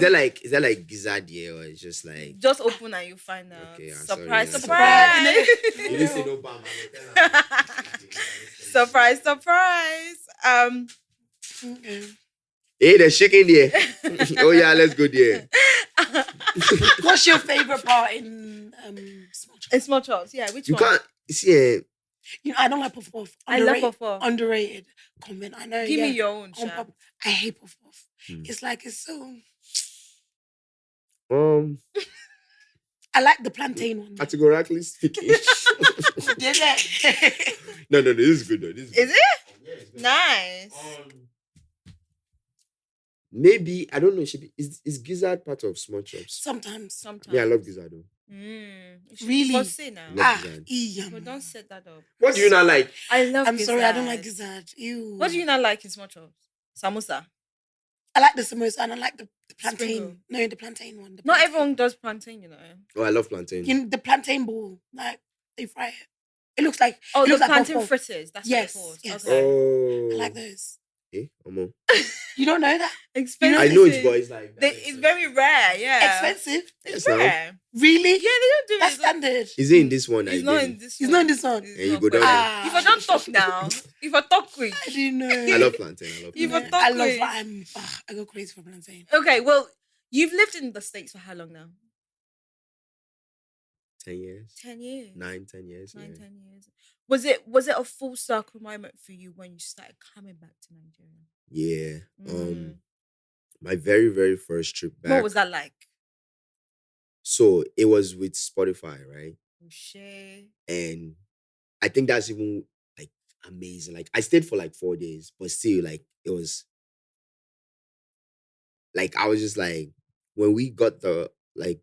that like gizzard here, or it's just like Just open and you find out. Okay, Surprise, sorry, surprise. you didn't say no bam? Surprise, surprise. Okay. Hey, there's chicken there. Oh yeah, let's go there. What's your favorite part in small chops? It's small chops. Yeah, which You one? can't see. You know, I don't like puff puff. I love puff puff. Underrated comment. I know. Give yeah. me your own, On Sha. pop- I hate puff puff. Hmm. It's like it's so. I I like the plantain one. though. categorically speaking. Did it? No, this is good though. This Is good. it? Yeah, it's good. Nice. Maybe I don't know. Is gizzard part of small chops? Sometimes. Sometimes. Yeah, I love gizzard though. Really? But say now. Love Ah, gizzard. But don't set that up. What do you not like? I love I'm sorry, I don't gizzard. like gizzard. Ew. What do you not like in small chops? Samosa. I like the samosa and I like the plantain. Sprinkle. No, the plantain one. The Not plantain. everyone does plantain, you know. Oh, I love plantain. You know, the plantain ball, like they fry it. It looks like Oh, it the looks like plantain puff-puff. fritters. That's Yes, what yes. they're called. Oh, I like those. Eh, Omo. You don't know that? Expensive. I know it's boys like that. It's very rare, yeah. Expensive? It's Yes, now. rare. Really? Yeah, they don't do That's it. standard. Is it in this one? It's not in this It's one. not in this one. It's And you not go down quick. there. If I don't talk now, if I talk quick. I didn't know. I love plantain. I love You've plantain. a- I love Chocolate. I go crazy for plantain. Okay, well, you've lived in the States for how long now? 10 years. 10 years. 9-10 years. 10 yeah. years. Was it a full circle moment for you when you started coming back to Nigeria? Yeah. Mm. My very, very first trip back. What was that like? So it was with Spotify, right? Oh, shit. And I think that's even like amazing. Like I stayed for like 4 days, but still, like it was like I was just like when we got the like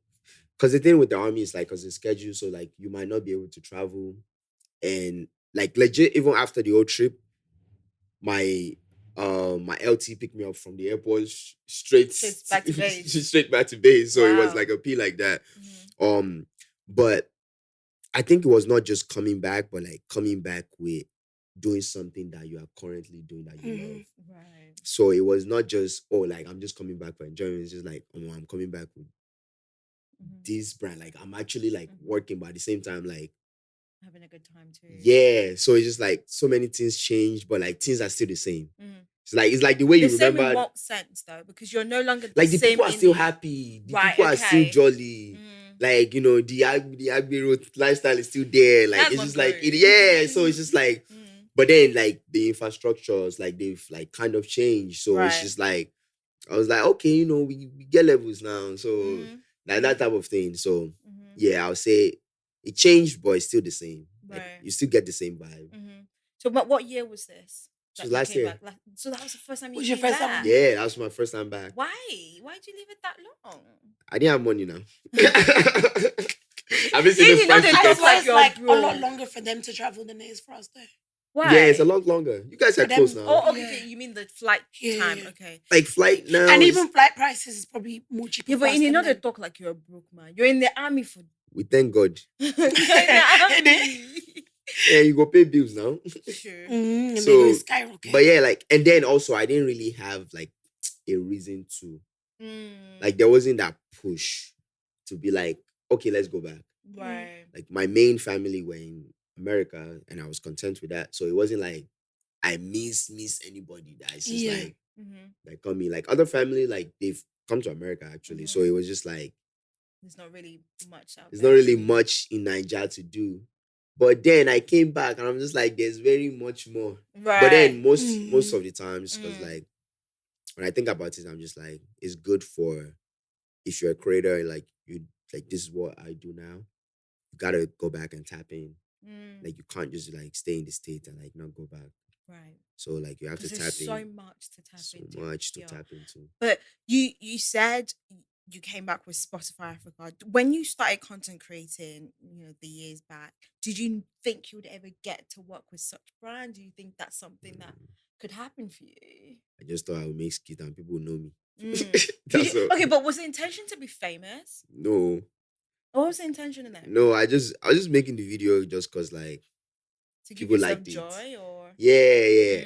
because the thing with the army is like because it's scheduled, so like you might not be able to travel. And like legit, even after the whole trip, my LT picked me up from the airport straight back to base. straight back to base. So it was Wow. like a P like that. Mhm. But I think it was not just coming back, but like coming back with doing something that you are currently doing that you love. Right. So it was not just, oh, like I'm just coming back for enjoyment. It's just like, oh, I'm coming back with Mhm. this brand. Like I'm actually like Mhm. working, but at the same time, like, Having a good time too. yeah. So it's just like so many things changed, but like things are still the same. Mhm. It's like the way you The same in remember, what sense though? Because you're no longer like the same people are in still the- happy. The Right, people are still okay. jolly. Like, you know, the Agbe road lifestyle is still there. Like, That's it's my just like, glory. yeah. So it's just like, Mm. but then like the infrastructures, like they've like kind of changed. So it's Right. just like, I was like, okay, you know, we get levels now. So Mhm. like that type of thing. So Mhm. yeah, I'll say it changed, but it's still the same. Like Right. you still get the same vibe. Mhm. So, but what year was this? So that you last came year. back? So that was the first time you Was your came first time? back? Yeah, that was my first time back. Why? Why'd you leave it that long? I didn't have money now. I've been seeing You this know flight they I talk ticket. swear like it's you're like broke. a lot longer for them to travel than it is for us though. Why? Yeah, it's a lot longer. You guys are For them- close now. Oh, okay, Yeah. okay. You mean the flight Yeah, time? yeah. Okay. Like flight now. And is- even flight prices is probably more cheaper. Yeah, for but us you than know they them. talk like you're a broke man. You're in the army for. we thank God. You're in the army. Yeah, you go pay bills now. Sure. And So, they go skyrocket. But yeah, like, and then also I didn't really have like a reason to. Mm. Like there wasn't that push to be like, okay, let's go back. Right. Like my main family were in America, and I was content with that. So it wasn't like I miss anybody. That it's just Yeah. like Mm-hmm. coming. Like other family, like they've come to America actually. So it was just like There's not really much out there's there. not really for you. much in Nigeria to do. But then I came back and I'm just like, there's very much more. Right. But then most of the times, because Mm. like when I think about it, I'm just like, it's good for if you're a creator, like you like this is what I do now. You gotta go back and tap in. Like you can't just like stay in the state and like not go back. Right. So like you have to Because tap there's so in. much to tap So into. much to Yeah. tap into. But you said you came back with Spotify Africa. When you started content creating, the years back, did you think you would ever get to work with such brand? Do you think that's something that could happen for you? I just thought I would make skit and people would know me. Did you, all. okay, but was the intention to be famous? No. What was the intention in that? No, I was just making the video just cause like To give people yourself liked it. joy or Yeah.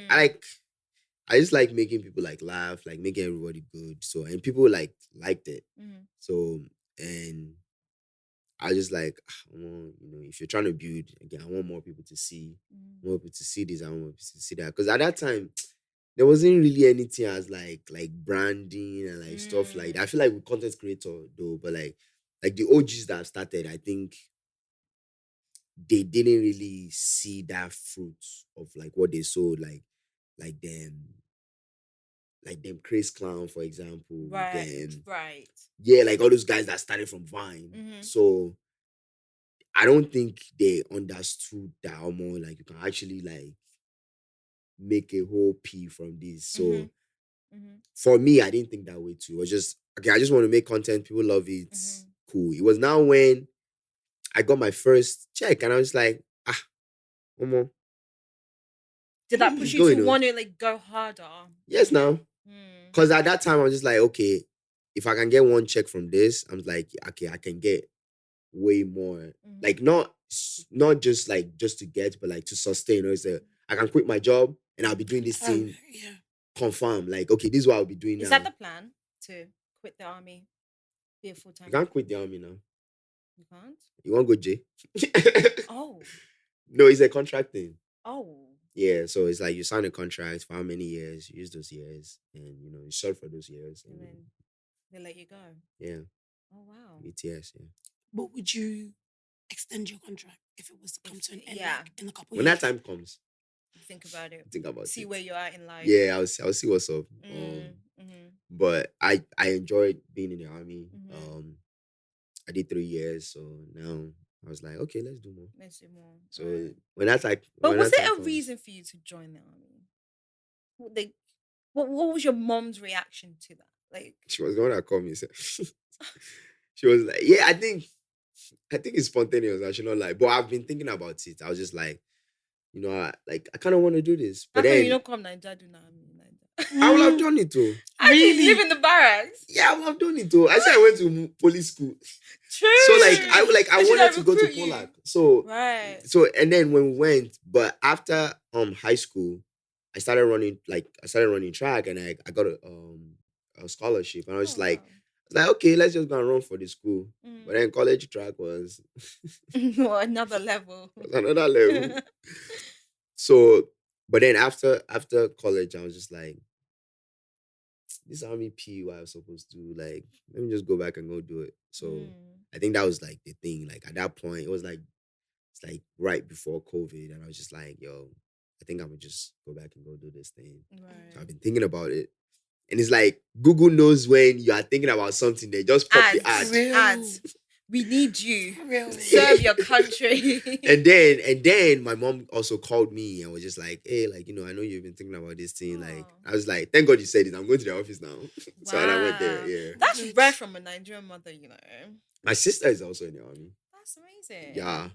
I just like making people like laugh, like making everybody good. So and people like liked it. So and I just like I want, if you're trying to build again, I want more people to see, more people to see this, I want more people to see that. Because at that time, there wasn't really anything as like branding and like stuff like that. I feel like with content creator though, but like the OGs that have started, I think they didn't really see that fruit of like what they sowed, like them Chris Clown, for example. right. Yeah, like all those guys that started from Vine. So I don't think they understood that more like you can actually like make a whole P from this. So for me, I didn't think that way too. It was just okay, I just want to make content, people love it. Cool. It was now when I got my first check and I was like, one more. Did that push It's you going to on. want to like go harder? Yes, now. Because at that time I was just like, okay, if I can get one check from this, I'm like, okay, I can get way more. Like not just like just to get, but like to sustain. It's I can quit my job and I'll be doing this thing. Confirm. Like, okay, this is what I'll be doing now. Is that the plan to quit the army? Be a full-time? You can't quit the army now. You can't? You won't go J? Oh. No, it's a contract thing. Oh. Yeah, so it's like you sign a contract for how many years, you use those years, and you serve for those years. And then they let you go. Yeah. Oh wow. ETS, yeah. But would you extend your contract if it was to come to an end in a couple when years? that time comes? Think about it. See it. where you are in life. Yeah, I'll see what's up. But I enjoyed being in the army. I did 3 years, so now I was like, okay, let's do more. So when that's like, but was there a reason for you to join the army? What was your mom's reaction to that? Like she was the one that called me. She was like, yeah, I think it's spontaneous. I should not lie, but I've been thinking about it. I was just like, I kind of want to do this, but then you don't come Nigeria do now. I would have done it too. I really live in the barracks. Yeah, I would have done it too. I said I went to police school. True. So I wanted to go to Poland. So right. So and then when we went, but after high school, I started running track and I got a scholarship and I was like, okay, let's just go and run for the school. But then college track was another level. Another level. So, but then after college, I was just like, this army P, what I was supposed to do, like, let me just go back and go do it. So I think that was like the thing. Like at that point, it was like it's like right before COVID, and I was just like, yo, I think I'm gonna just go back and go do this thing. Right. So I've been thinking about it. And it's like Google knows when you are thinking about something, they just pop the ad. Ads. We need you. Serve your country. and then my mom also called me and was just like, hey, like, I know you've been thinking about this thing. Like, I was like, thank God you said it. I'm going to the office now. So and I went there. Yeah. That's rare from a Nigerian mother, My sister is also in the army. That's amazing. Yeah.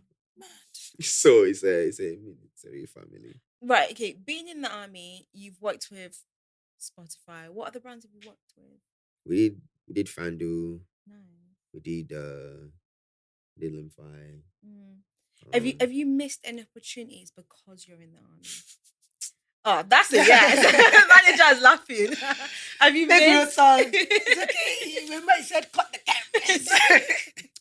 So it's a military family. Right. Okay. Being in the army, you've worked with Spotify. What other brands have you worked with? We did Fandu. Nice. We did Limfi. Have you missed any opportunities because you're in the army? Oh, that's a yes. Manager is laughing. Have you Big real made? song. It's okay. Remember, he said, cut the cameras.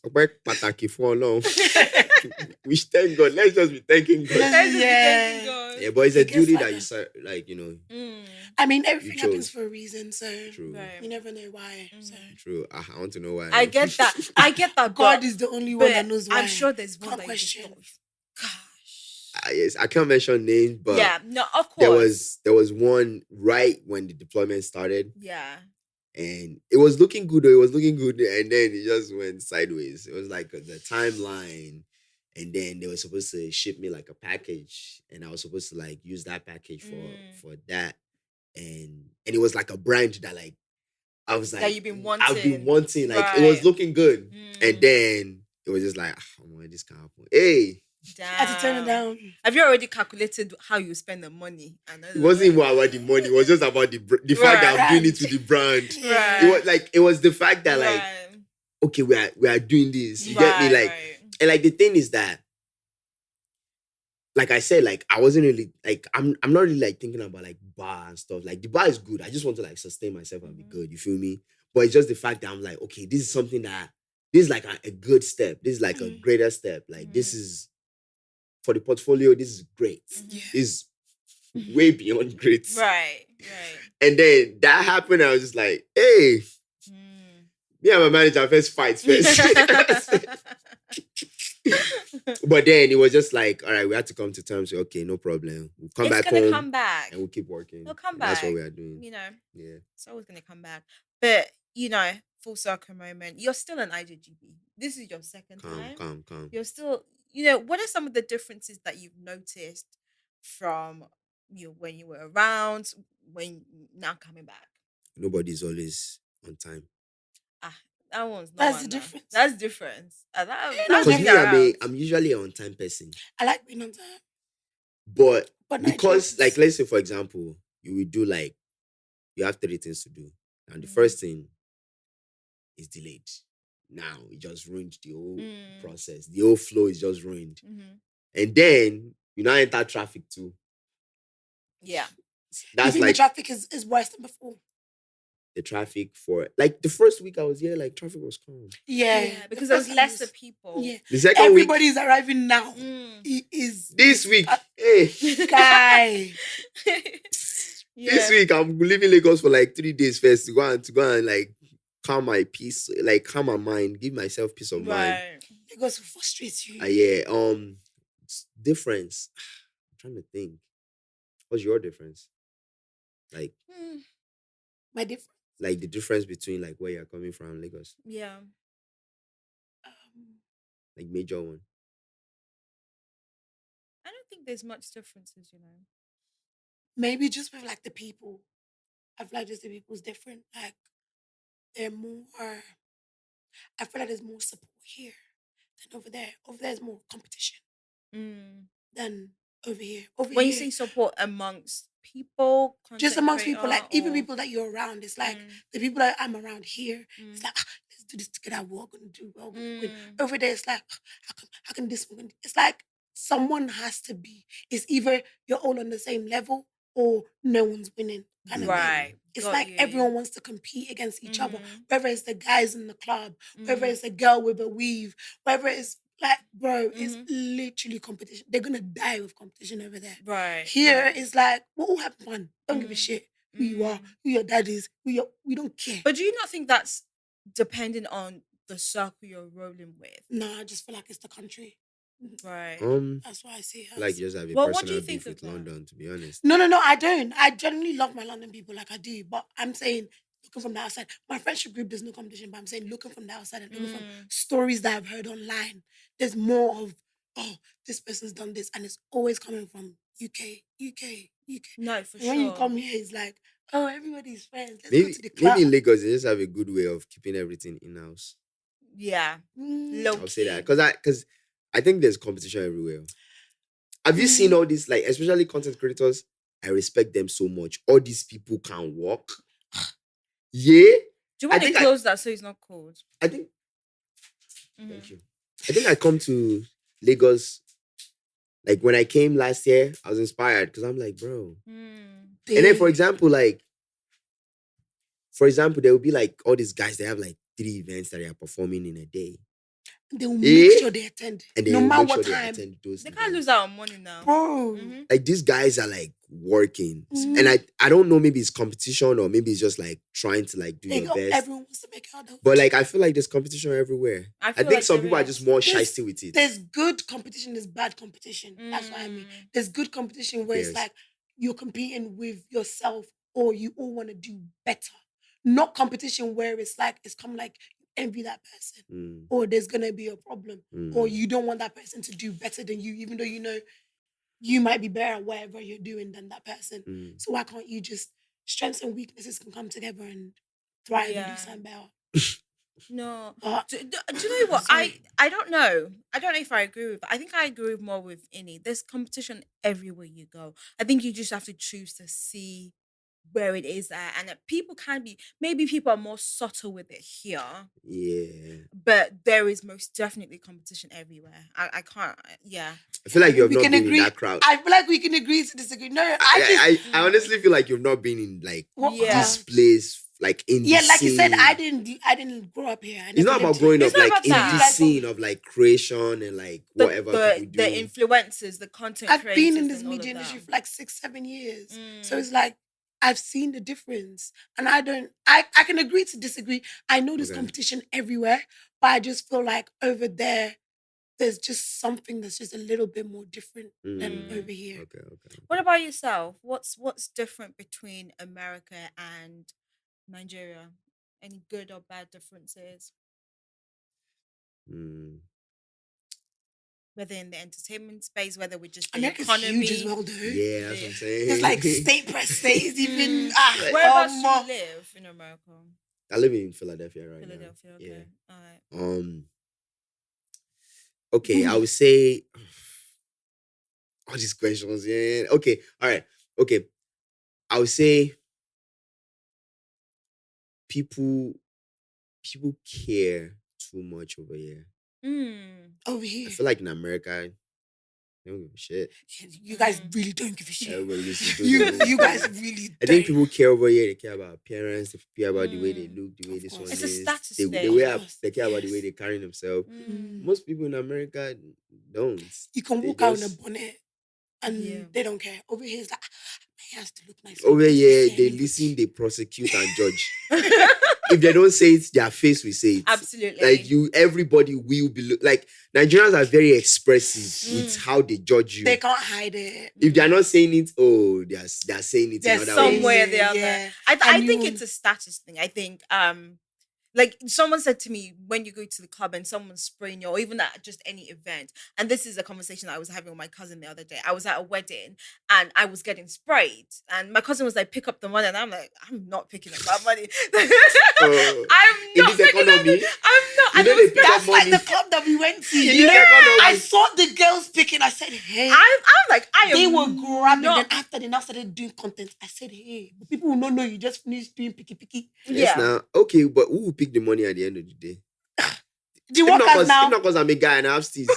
Ọpẹ́ pàtàkì fún Ọlọ́run. We thank God. Let's just be thanking God. Let's just be Yeah. thanking God. Yeah, but it's a It gets duty like that you that. start, like, you know, I mean, everything You happens chose. for a reason, so true. Right. you never know why. So True. I want to know why. I get that. I get that. God but, is the only one that but knows why. I'm sure there's one Can't that you just question. thought, gosh. Yes, I can't mention names, but Yeah. No. Of course. there was one right when the deployment started, Yeah. and it was looking good. It was looking good, and then it just went sideways. It was like the timeline, and then they were supposed to ship me like a package, and I was supposed to like use that package for that, and it was like a brand that like I was like That you've been I've been wanting. wanting, like it was Right. looking good, and Mm. then it was just like, oh my, this can't happen. Hey, I had to turn it down. Have you already calculated how you spend the money? it wasn't even about the money. It was just about the fact that I'm doing it to the brand. Right. It was the fact that like, Right. okay, we are doing this. You get me? Like, Right. and like the thing is that, like I said, like I wasn't really like I'm not really like thinking about like bar and stuff. Like the bar is good. I just want to like sustain myself and be good. You feel me? But it's just the fact that I'm like, okay, this is something that this is like a good step. This is like a greater step. Like this is for the portfolio. This is great. Yeah. This is way beyond great. Right. Right. And then that happened. I was just like, hey, me and my manager first fights first. But then it was just like, all right, we had to come to terms. Okay, no problem. We'll come back gonna home come back. and we'll keep working. It'll come And that's what back. we are doing. You know, Yeah. it's always gonna come back. But you know, full circle moment. You're still an IJGB. This is your second time. Calm. You're still, you know, what are some of the differences that you've noticed from you when you were around, when now coming back? Nobody's always on time. That one's not. That's the difference. That's different. That's Because Because around. I'm usually an on time person. I like being on time. But But because, Nigerians- like, let's say, for example, you will do like, you have 3 things to do. And the first thing is delayed. Now, it just ruined the whole process. The whole flow is just ruined. And then, you now enter traffic too. Yeah. you That's think like the traffic is worse than before? the traffic for, like, the first week I was here, like, traffic was calm. Yeah. Because the there was first lesser time people. Yeah. The second week, Everybody's arriving now. It is this week, hey, guy. this week I'm leaving Lagos for like 3 days first to go and like calm my peace, like calm my mind, give myself peace of mind. Right. It goes to frustrate you. Yeah. Difference. I'm trying to think. What's your difference? Like, My difference. like the difference between like where you're coming from, Lagos, Yeah. like major one. I don't think there's much differences, you know. Maybe just with like the people. I feel like just the people's different. Like they're more. I feel like there's more support here than over there. Over there's more competition than over here. Over When you here, say support amongst people, just content amongst people, creator, like even or- people that you're around, it's like the people that I'm around here. It's like let's do this together. We're all gonna do. We're all gonna win. Over there, it's like how can this one? It's like someone has to be. It's either you're all on the same level or no one's winning. Kind of thing. Right. It's Got like you. everyone wants to compete against each other, whether it's the guys in the club, whether it's a girl with a weave, whether it's like, bro, it's literally competition. They're gonna die with competition over there. Right. Here, right. it's like, we'll all have fun. Don't give a shit who you are, who your dad is, we don't care. But do you not think that's dependent on the circle you're rolling with? No, I just feel like it's the country. Right. That's why I see it. Like you just have a Well, what do personal you think beef with of that? London, to be honest. No, I don't. I generally love my London people, like I do. But I'm saying, looking from the outside, my friendship group, there's no competition. But I'm saying, looking from the outside and looking from stories that I've heard online, there's more of, oh, this person's done this, and it's always coming from UK. No, for And sure. when you come here, it's like, oh, everybody's friends. Let's Maybe, go to the club. maybe in Lagos they just have a good way of keeping everything in house. Yeah. Low I'll say that because I think there's competition everywhere. Have you seen all these, like, especially content creators? I respect them so much. All these people can walk. Yeah. Do you want I to think close that so it's not cold? I think. Thank you. I think I come to Lagos Like when I came last year, I was inspired because I'm like, bro. Mm. And then, for example, there will be like all these guys that have like 3 events that they are performing in a day. They will make Eh? sure they attend. And they No will matter make sure what they time. attend those They can't events. lose out on money now. Bro. Like these guys are like working. Mhm. And I don't know, maybe it's competition or maybe it's just like trying to like do They your go, best. everyone wants to make out. But like I feel like there's competition everywhere. I feel think like some there people are is. just more There's- shysty with it. There's good competition, there's bad competition. That's what I mean. There's good competition where Yes. it's like you're competing with yourself or you all want to do better. Not competition where it's like, it's come like you envy that person Mm, or there's going to be a problem mm, or you don't want that person to do better than you, even though you know you might be better at whatever you're doing than that person. mm. So why can't you just, strengths and weaknesses can come together and thrive and Yeah. do something better? No. But Do you know what? Sorry. I don't know. I don't know if I agree with. I think I agree more with Inni. There's competition everywhere you go. I think you just have to choose to see where it is at, and that people can be. Maybe people are more subtle with it here, Yeah. but there is most definitely competition everywhere. I can't. Yeah. I feel like you have we not can been agree. in that crowd. I feel like we can agree to disagree. No, I I honestly feel like you've not been in like Yeah. this place, like in yeah, the like you said, scene. I didn't grow up here. I It's never not about lived growing here. up It's not like about in that. the scene of like creation and like whatever people do. The influencers, the content I've creators. been in this and all media of industry that. for like 6-7 years. So Mm. it's like I've seen the difference. And I can agree to disagree. I know there's Okay. competition everywhere, but I just feel like over there's just something that's just a little bit more different than Mm. over here. Okay. What about yourself? What's different between America and Nigeria? Any good or bad differences? Mm. Whether in the entertainment space, whether with just the America's economy. huge as well, though. Yeah, that's what I'm saying. It's like state per state, even Whereabouts do you live in America? I live in Philadelphia right Philadelphia. now. Okay. Yeah. All right. Okay, I would say all these questions. Yeah. Okay. All right. Okay. I would say people care too much over here. over I here. feel like in America, they don't give a shit. You guys really don't give a shit. Everybody just do You their own you thing. guys really I don't. think people care over here. They care about appearance. They care about the way they Mm. look, the way Of this course. one It's a is. status The thing. way Of course. they care about the Yes. way they carry themselves. Mm. Most people in America don't. You can They walk out in a just- bonnet and Yeah. they don't care. Over here, it's like, my hair has to look nice. Over Don't here, say they anybody. listen, they prosecute and judge. If they don't say it, their face will say it. Absolutely. Like everybody will be like Nigerians are very expressive with Mm. how they judge you. They can't hide it. If they're not saying it, oh, they're saying it They're in other Some ways. way or the Yeah, other. yeah. I And think you- it's a status thing. I think like someone said to me when you go to the club and someone's spraying you, or even at just any event, and this is a conversation I was having with my cousin the other day. I was at a wedding and I was getting sprayed, and my cousin was like, "Pick up the money," and I'm like, "I'm not picking up that money. I'm in not this picking up. economy, I'm not." you And know it they was pick up That's like money. the club that we went to. In You this know, economy, I saw the girls picking. I said, hey. I'm like, I am. They were grabbing. not- Then after they now started doing content, I said, hey, but people will not know you just finished doing picky. yes, Yeah. now okay, but who will pick the money at the end of the day? The workers now. If not because I'm a guy and I have steez.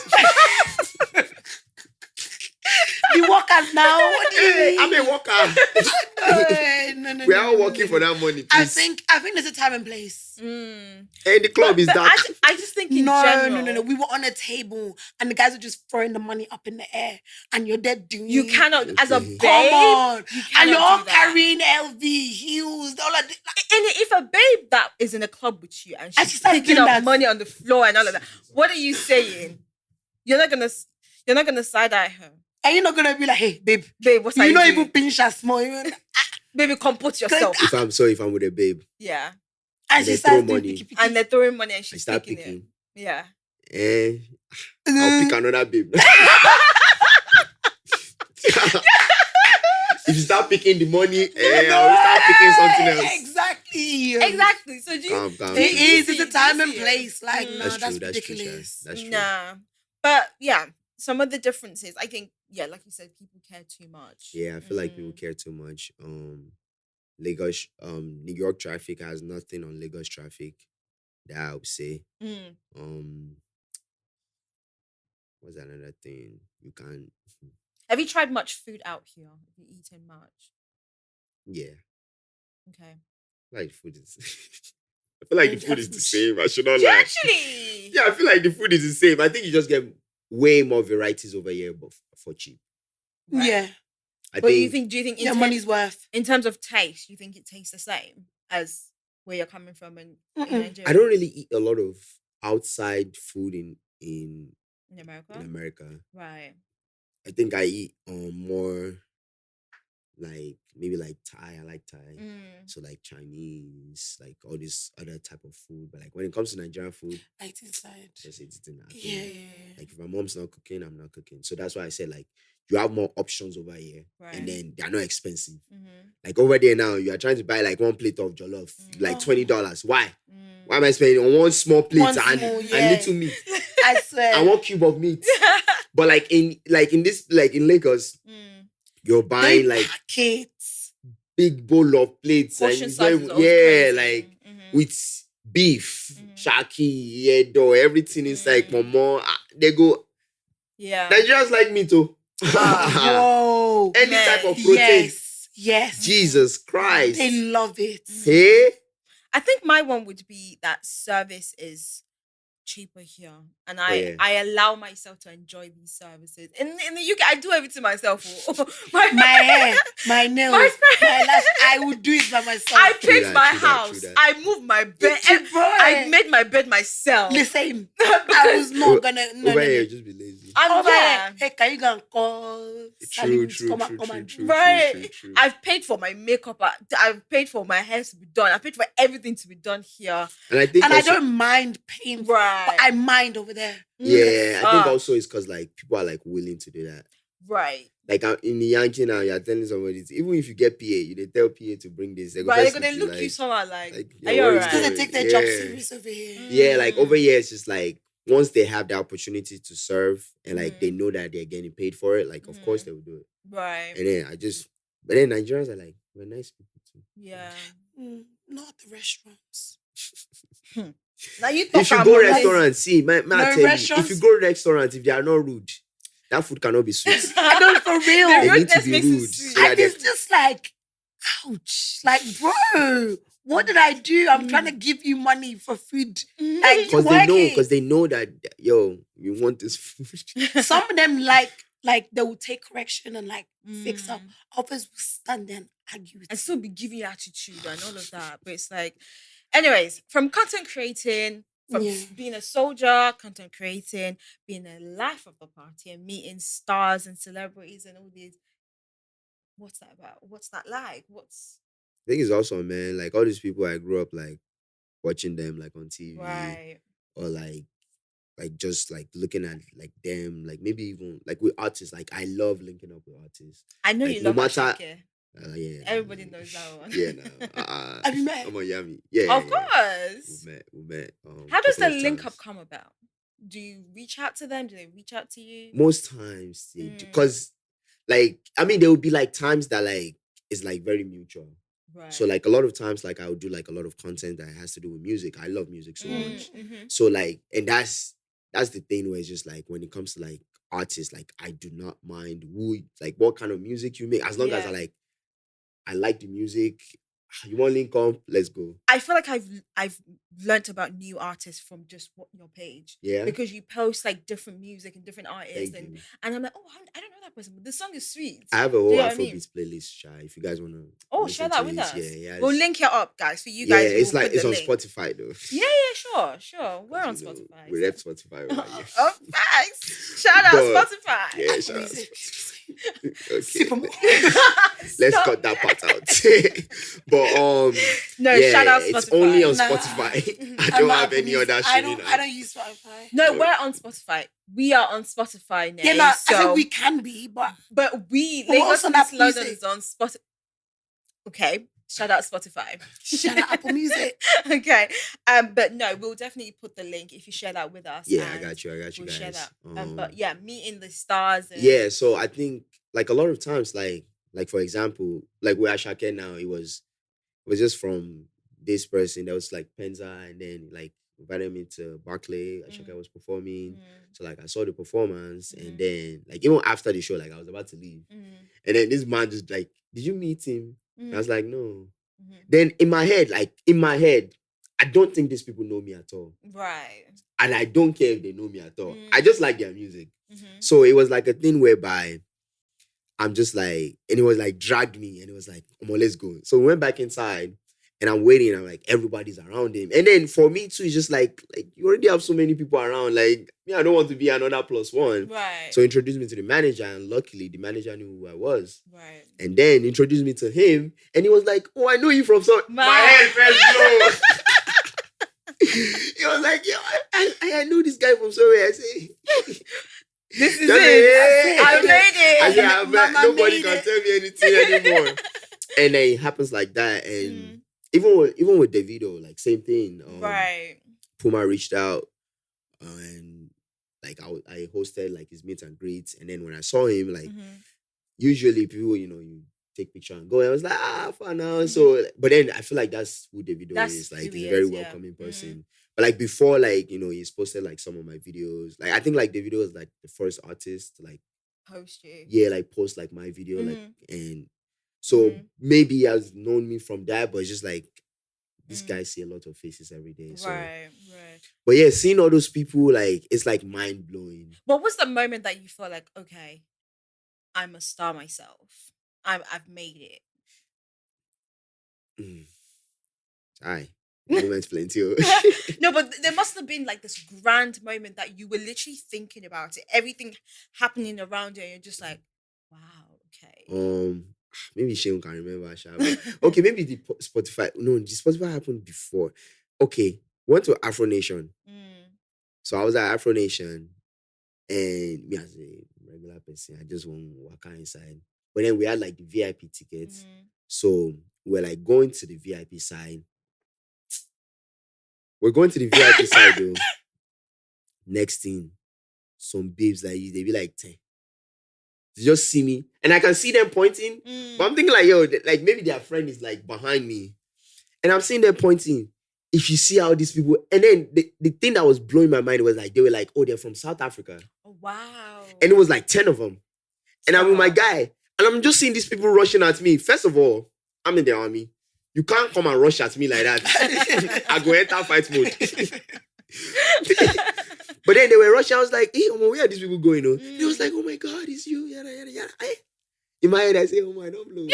The workers now. What do you mean? I'm a worker. No. We're all working for that money. I Please. think there's a time and place. And the club is But dark. I just think in No. general, We were on a table and the guys were just throwing the money up in the air, and you're there doing. you cannot, as a Okay. babe, Come on, you and cannot you're all do that. carrying LV heels. All of And if a babe that is in a club with you and And she's she starts picking doing up that. money on the floor and all of that, what are you saying? You're not gonna side eye her, and you're not gonna be like, hey, babe, babe. What's you you not doing? even pinch her small. Baby, comport yourself. If I'm with a babe Yeah, And they she throw starts doing money. picky. and they're throwing money and I she's start picking it. picking, Yeah. I'll pick another babe. If you start picking the money, I'll start picking something else. Exactly. So do you? Calm. It is. It's see- a time do you and see it? place. Like, Mm. no, That's that's true. ridiculous. That's true. Nah, but yeah, some of the differences. I think, yeah, like you said, people care too much. Yeah, I feel like people care too much. Lagos, New York traffic has nothing on Lagos traffic that I would say. Mm. what's another thing? You can, Have you tried much food out here? Have you eaten much? yeah. Okay. Like food is. I feel like the food is the same. I should not lie. Actually. Yeah, I feel like the food is the same. I think you just get way more varieties over here, but for cheap. Right. Yeah. I But think. do you think Your money's worth. in terms of taste, you think it tastes the same as where you're coming from in Nigeria? I don't really eat a lot of outside food in America. in America. Right. I think I eat more like maybe like Thai. I like Thai. So like Chinese, like all this other type of food. But like when it comes to Nigerian food, I eat inside. just eat it in that. Yeah. Like if my mom's not cooking, I'm not cooking. So that's why I said like you have more options over here, Right. and then they're not expensive. Mm-hmm. Like over there now, you are trying to buy like one plate of jollof, like $20. Why? Mm. Why am I spending on one small plate One and small, and yeah. little meat I swear. and one cube of meat? But like in Lagos, you're buying like kids. big bowl of plates Portion and it's size not is even- always yeah, crazy. like Mhm. with beef, Mhm. shaki, yedo, everything is like momo. They go. Yeah. Nigerians like me too. Whoa. Any Man. type of protein. Yes. Jesus Christ. They love it. Hey? I think my one would be that service is cheaper here, and yeah. I allow myself to enjoy these services. In the UK, I do everything myself. my My hair, my nails, My my lash. I would do it by myself. I True paint that, my true that, house. true that. I moved my bed. It's your I boy. made my bed myself. Listen, I was not gonna. No, Over no, here, no. just be lazy. I'm Over there. here, hey, can you go and call Salim to come and do? Right. I've paid for my makeup. I've paid for my hair to be done. I've paid for everything to be done here. And I think And also, I don't mind paying, Right. but I mind over there. yeah, I think Ah. also it's because like people are like willing to do that. Right. Like in the Yankee now, you're telling somebody, even if you get PA, they tell PA to bring this. They go Right. first They're gonna with look you somewhere like, yeah, are you what is alright? Because they going- take their job yeah. serious over here. Yeah, like over here, it's just like once they have the opportunity to serve and like they Mhm. know that they're getting paid for it, like of course Mhm. they will do it. Right. And then but then Nigerians are like, we're nice people too. Yeah. Not the restaurants. Now you talk If you about go money. restaurant, see, man, No I tell you, if restaurants? you go restaurant, if they are not rude, that food cannot be sweet. I don't for real. The They need to rudeness be makes it rude. sweet. So that And they- it's just like, ouch. Like, bro, what did I do? I'm trying to give you money for food. Like, Because working. they know that yo, you want this food. Some of them like they will take correction and like fix up. Mm. Others will stand there and argue with And you. still be giving you attitude and all of that. But it's like, anyways, from content creating, from Yeah. being a soldier, content creating, being a life of the party and meeting stars and celebrities and all these. What's that about? What's that like? I think it's awesome, man. Like all these people I grew up like watching them like on TV Right. or like just like looking at like them, like maybe even like with artists. Like I love linking up with artists. I know Like, you no love matter- Asake. Yeah, Everybody knows that one. Yeah, no. Have you met? I'm on Yami. Yeah, Of course. We met. How does the couple of link times. up come about? Do you reach out to them? Do they reach out to you? Most times, Mm. because like I mean, there would be like times that like it's like very mutual. Right. So like a lot of times, like I would do like a lot of content that has to do with music. I love music so Mm, much. mhm. So like, and that's the thing where it's just like when it comes to like artists, like I do not mind like what kind of music you make, as long as Yeah. I like the music. You want link up? Let's go. I feel like I've learnt about new artists from just your page. Yeah. Because you post like different music and different artists Thank you. and I'm like, oh, I don't know that person, but the song is sweet. I have a Do whole you know what I mean? Afrobeats playlist, Shy. If you guys want to. Oh, share that with us. Yeah. We'll link it up, guys, for you guys. Yeah, it's we'll like put it's the on link. Spotify though. Yeah, sure. We're on You know, Spotify. We left Spotify over here. Oh, thanks. Shout out But- Spotify. Yeah, shout out Music. Spotify. Super Okay. more. Let's Stop. cut that part out. But No, yeah, shout out Spotify. it's only on Nah. Spotify. I I'm don't not have Apple any Music. other I shit. don't use Spotify. No, we're on Spotify. We are on Spotify now. Yeah, no, I so, said we can be, but but we But we're Lagos also Miss not London music. is on Spotify. Okay, shout out Spotify. shout out Apple Music. Okay, but no, we'll definitely put the link if you share that with us. Yeah, I and got you We'll guys. share that. But yeah, meeting the stars. And, Yeah, so I think like a lot of times, like for example, like with Asake now, it was just from this person that was like Penza, and then like invited me to Barclay. Asake was performing. Mm. So like I saw the performance, and then like even after the show, like I was about to leave, Mm. and then this man just like, "Did you meet him?" And I was like, "No." Mhm. Then in my head, I don't think these people know me at all, Right. and I don't care if they know me at all. I Mm. just like their music. Mhm. So it was like a thing whereby I'm just like, and it was like dragged me, and it was like, "Come on, let's go." So we went back inside, and I'm waiting, and I'm like, everybody's around him. And then for me too, it's just like you already have so many people around. Like, me, I don't want to be another plus one. Right. So he introduced me to the manager, and luckily the manager knew who I was. Right. And then introduced me to him, and he was like, "Oh, I know you from so." Man. My head first blew. He was like, "Yo, I know this guy from somewhere." I say, This is Just it. like, I made it. I say, "I bet Mama nobody made can it." tell me anything anymore." And then it happens like that. And even with Davido, like same thing. Right. Puma reached out, and like I hosted like his meet and greets. And then when I saw him, like usually people, you take picture and go. And I was like, for now. So, but then I feel like that's who Davido That's is. Like who he's he a very is, yeah. welcoming person. But like before, like he's posted like some of my videos. Like I think like Davido was like the first artist to like Post you. yeah, like post like my video, like, and so maybe he has known me from that, but it's just like this guy see a lot of faces every day. So Right. but yeah, seeing all those people, like it's like mind blowing. What was the moment that you felt like, okay, I'm a star myself. I've made it. Aye. Moments plenty. No, but there must have been like this grand moment that you were literally thinking about it, everything happening around you, and you're just like, wow, okay. Maybe Shane can remember. Okay, maybe the Spotify. No, the Spotify happened before. Okay, went to Afro Nation. So I was at Afro Nation, and me as a regular person, I just want to walk inside. But then we had like the VIP tickets, so we're like going to the VIP side. We're going to the VIP side though. Next thing, some babes like you, they be like 10. They just see me, and I can see them pointing. But I'm thinking like, yo, like maybe their friend is like behind me, and I'm seeing them pointing. If you see how these people, and then the thing that was blowing my mind was like they were like, oh, they're from South Africa. Oh, wow. And it was like 10 of them, and I'm with my guy, and I'm just seeing these people rushing at me. First of all, I'm in the army. You can't come and rush at me like that. I go enter fight mode. But then they were rushing. I was like, hey, Omo, where are these people going? He was like, oh my God, it's you. Yada, yada, yada. In my head, I say, oh my, don't blow.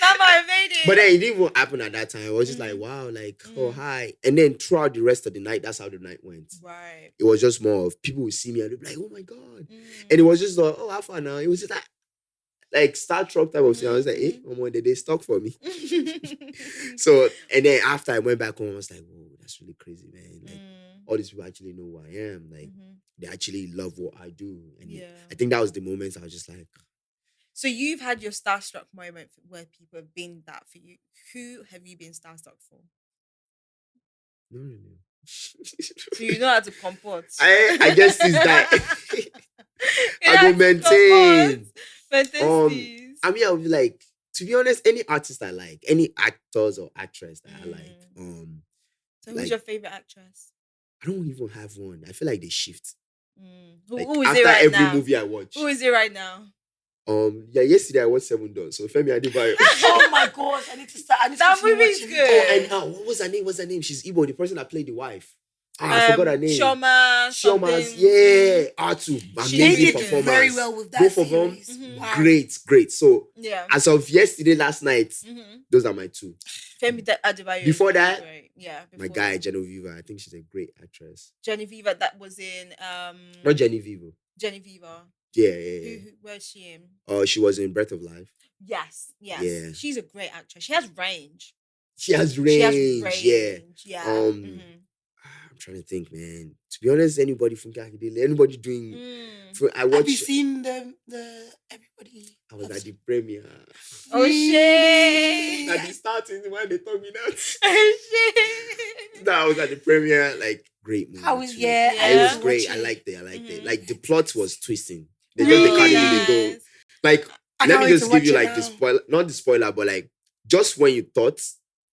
Mama, I made it. But then it didn't even happen at that time. I was just like, wow, like, oh, hi. And then throughout the rest of the night, that's how the night went. Right. It was just more of people would see me and they'd be like, oh my God. And it was just like, oh, how far now? It was just like Star Trek type of thing. I was like, hey, Omo, they stuck for me. So, and then after I went back home, I was like, whoa, that's really crazy, man. Like, all these people actually know who I am. Like, they actually love what I do. And I think that was the moment I was just like. So you've had your starstruck moment where people have been that for you. Who have you been starstruck for? No, really. So you know how to comport. I guess it's that. I will maintain. I mean, I would be like, to be honest, any artist I like, any actors or actress that I like. So who's your favorite actress? I don't even have one. I feel like they shift. Who Like, is after it right every now? movie I watch. Who is it right now? Yesterday I watched 7 Dawn. So Femi Adebayo. Oh my gosh, I need to start. That movie's watching good. And what was her name? What's her name? She's Igbo, the person that played the wife. I forgot her name. Shoma's, yeah. Artu. She Amazing did performance. very well with that Both of them, series. great. So yeah. as of yesterday, last night, those are my 2. Femi Adebayo. Before that, yeah, my guy Genevieve. I think she's a great actress. Genevieve, that was in not Genevieve. Genevieve. Yeah. Where's she in? She was in Breath of Life. Yes. Yeah. She's a great actress. She has range. She has range. Yeah. I'm trying to think, man. To be honest, anybody from Kakadele, anybody doing. Have you seen the everybody? I was at the premiere. Oh shit! At the starting when they told me that. Oh shit! No, I was at the premiere. Like, great movie. It was great. I liked it. Like the plot was twisting. They just carried it. They go. Like, let me just give you like the spoiler, not the spoiler, but like just when you thought,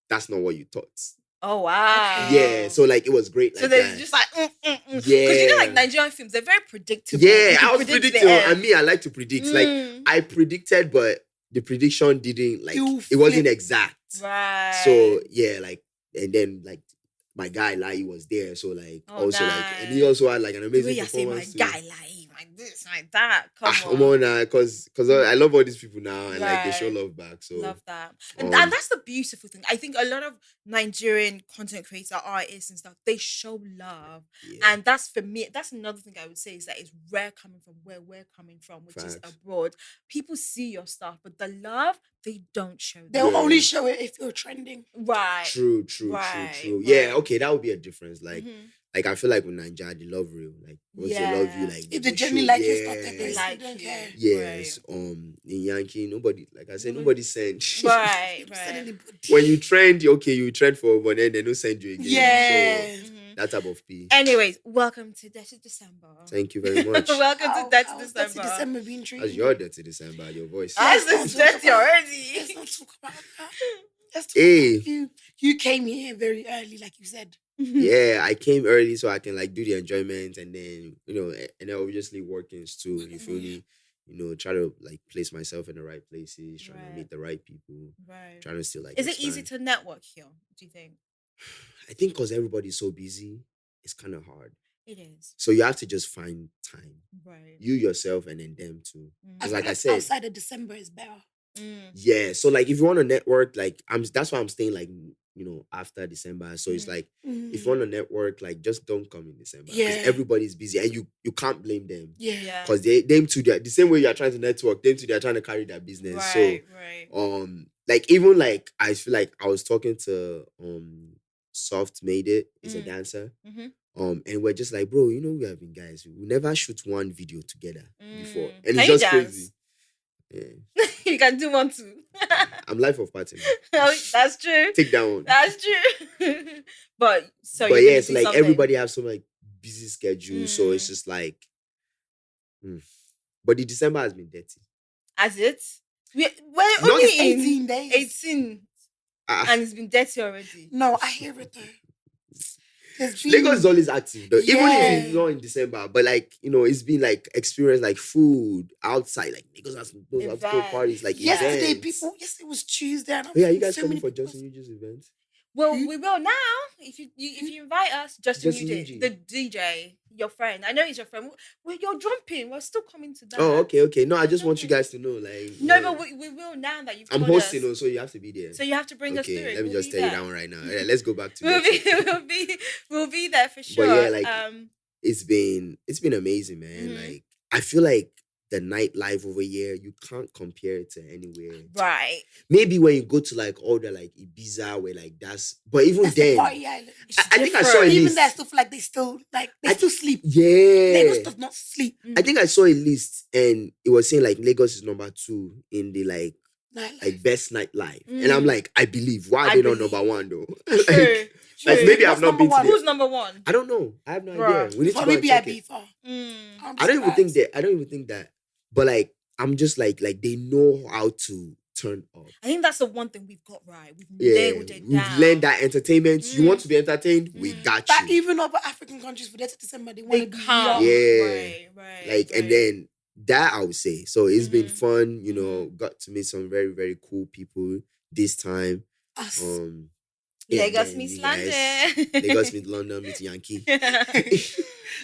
that's not what you thought. Oh wow. Yeah, so like it was great. So Like they're that. just like, because Yeah. like Nigerian films, they're very predictable. Yeah, You can I was predict the predicting. end. And me, I like to predict. Like I predicted, but the prediction didn't like it wasn't exact. Right. So yeah, like and then like my guy Lai was there. So like also like and he also had like an amazing performance. My guy like this, like that. Come on, because I love all these people now and like they show love back. So love that. And that's the beautiful thing. I think a lot of Nigerian content creators, artists and stuff, they show love. Yeah. And that's for me, that's another thing I would say is that it's rare coming from where we're coming from, which is abroad. People see your stuff, but the love, they don't show that. They'll only show it if you're trending. Right. True. Yeah, okay, that would be a difference. Like like I feel like with Nigeria, they love real. Like once they love you, like if they genuinely like your stuff, then they like don't care. Yes. In Yankee, nobody, like I said, nobody send. Right. When you trend, okay, you trend for one and they don't send you again. Yeah. So, that type of P. Anyways, welcome to Dirty December. Thank you very much. Welcome to Dirty December. Dirty December being treated. How's your Dirty December? Your voice. It's dirty already. Let's not talk about that. Let's talk about you came here very early, like you said. Yeah, I came early so I can like do the enjoyment and then, you know, and then obviously working too, you feel me? You know, try to like place myself in the right places, trying to meet the right people, trying to still like. Is it easy to network here, do you think? I think because everybody's so busy, it's kind of hard. It is. So you have to just find time. Right. You yourself and then them too. Because like I said, outside of December is better. Yeah. So like if you want to network, like that's why I'm staying like, you know, after December. So it's like if you want to network, like just don't come in December. Yeah. Everybody's busy and you can't blame them. Yeah. Because them too, the same way you're trying to network, them too, they're trying to carry their business. Like even like I feel like I was talking to Soft Made It, is a dancer. And we're just like, bro, you know, we have been guys. We never shoot one video together before. And it's just crazy. Yeah. You can do one too. I'm life of party. That's true. Take that one. That's true. but yeah, it's like something. Everybody have some like busy schedule. So it's just like but the December has been dirty. Has it? We're only 18 days. 18. And it's been dirty already. No, I hear it though. Lagos is always active though, even if it's not in December. But like, you know, it's been like experience like food outside, like Lagos has those after parties, like yesterday. Events. Yesterday was Tuesday. And you guys coming for Justin Uji's event? Well, we will now. If you invite us, Justin Uji, the DJ, your friend. I know he's your friend. You're jumping. We're still coming to that. Oh, okay. No, I just want you guys to know, like. No, but we will now that you've. I'm hosting, so you have to be there. So you have to bring us through. Let me just tell you that one right now. Yeah, let's go back to. We'll be there for sure. But yeah, like it's been amazing, man. Like I feel like the nightlife over here, you can't compare it to anywhere. Right. Maybe when you go to like all the like Ibiza, where like but even then, I think I saw a list. Even that stuff like they still sleep. Yeah, Lagos does not sleep. I think I saw a list and it was saying like Lagos is number 2 in the like best nightlife, and I'm like, I believe. Why are they not number 1 though? True. Like maybe I've not been to Who's number 1? I don't know. I have no idea. We need to go and check it. I don't even think that. But like, I'm just like they know how to turn up. I think that's the one thing we've got right. We've nailed it down. We've learned that entertainment. You want to be entertained? We got you. But even other African countries for Dirty December, they want to be young. Yeah. Right. And then that I would say. So it's been fun, you know, got to meet some very, very cool people this time. Us. Lagos meets London. Lagos meets London meets Yankee.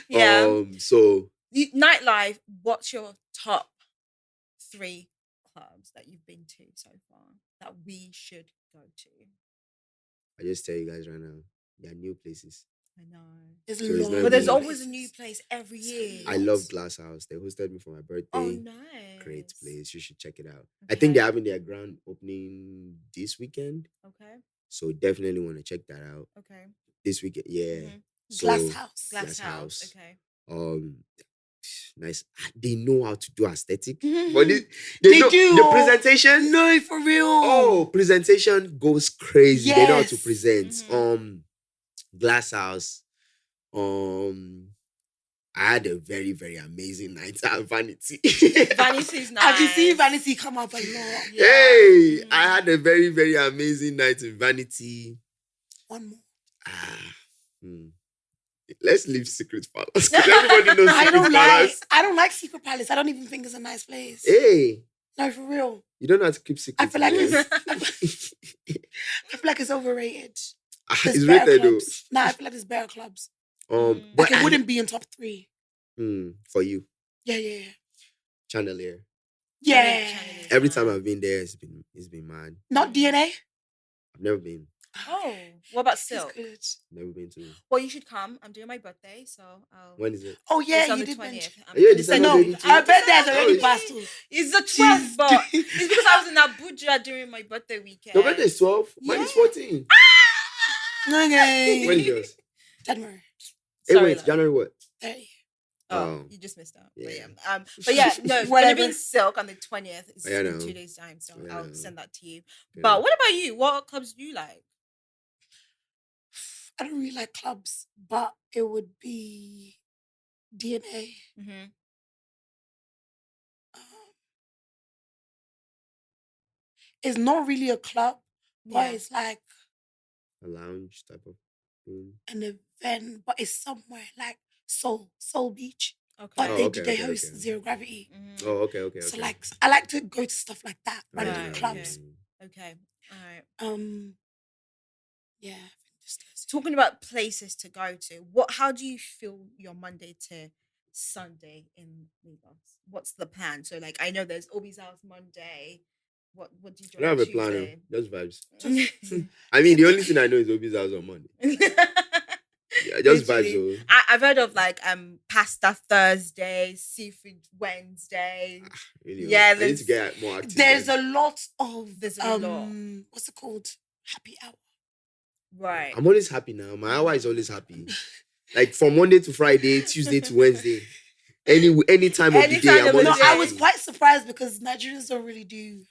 Yeah. So nightlife, what's your top 3 clubs that you've been to so far that we should go to? I just tell you guys right now, there are new places. I know. But there's always a new place every year. I love Glass House. They hosted me for my birthday. Oh, nice. Great place. You should check it out. Okay. I think they're having their grand opening this weekend. Okay. So definitely want to check that out. Okay. This weekend, yeah. So, Glass House. Okay. Nice. They know how to do aesthetic. They But do. The presentation. No, for real. Oh, presentation goes crazy. Yes. They know how to present. Glass House. I had a very, very amazing night at Vanity. Vanity's nice. Have you seen Vanity come up a lot? Yeah. Hey, I had a very, very amazing night in Vanity. One more. Ah, hmm. Let's leave Secret Palace because everybody knows I Secret don't like. Palace. I don't like Secret Palace. I don't even think it's a nice place. Hey, No, for real. you don't have to keep secrets. I feel like man. it's. I feel like it's overrated. There's It's better rated though. clubs. Nah, I feel like there's better clubs. But Like it wouldn't be in top 3. for you, Yeah. Chandelier. Yeah. Every time I've been there, it's been mad. Not DNA. I've never been. Oh, what about It's Silk? good. Never been to. Well, you should come. I'm doing my birthday, so When is it? Oh yeah, it's on you the did mention. 20th. I'm Yeah, gonna December send No, you- baby too. our birthday has already Oh, passed. Too. It's the 12th, but it's because I was in Abuja during my birthday weekend. Your birthday is 12. Mine is Yeah. 14. Okay. When is yours? January Hey, Sorry, wait, love. January what? 30. Oh, you just missed out. Yeah. But yeah, no, it's gonna be Whatever. in Silk on the 20th. It's Yeah, I in know. 2 days' time, so Yeah, I I'll know. send that to you. Yeah. But what about you? What clubs do you like? I don't really like clubs, but it would be DNA. Mm-hmm. It's not really a club, but Yeah. it's like A lounge type of thing. an event, but it's somewhere like Soul Beach. Okay. But Oh, they okay, they okay, host okay. Zero Gravity. Mhm. Oh, okay. So like I like to go to stuff like that rather than Right, clubs. Okay. All right. Yeah. I think just those two. Talking about places to go to, how do you feel your Monday to Sunday in Lagos? What's the plan? So like I know there's Obi's house Monday. What do you do I don't on have a plan. Tuesday? Just vibes. I mean, the only thing I know is Obi's house on Monday. Yeah, just vibes. Literally. Oh. I've heard of like pasta Thursday, seafood Wednesday. Really, Yeah, I need to get more active. There's then. a lot of There's a lot. what's it called? Happy hour. Right. I'm always happy now. My hour is always happy. Like from Monday to Friday, Tuesday to Wednesday. Any time of the Any day, time I'm of the No, always day. I happy. was quite surprised because Nigerians don't really do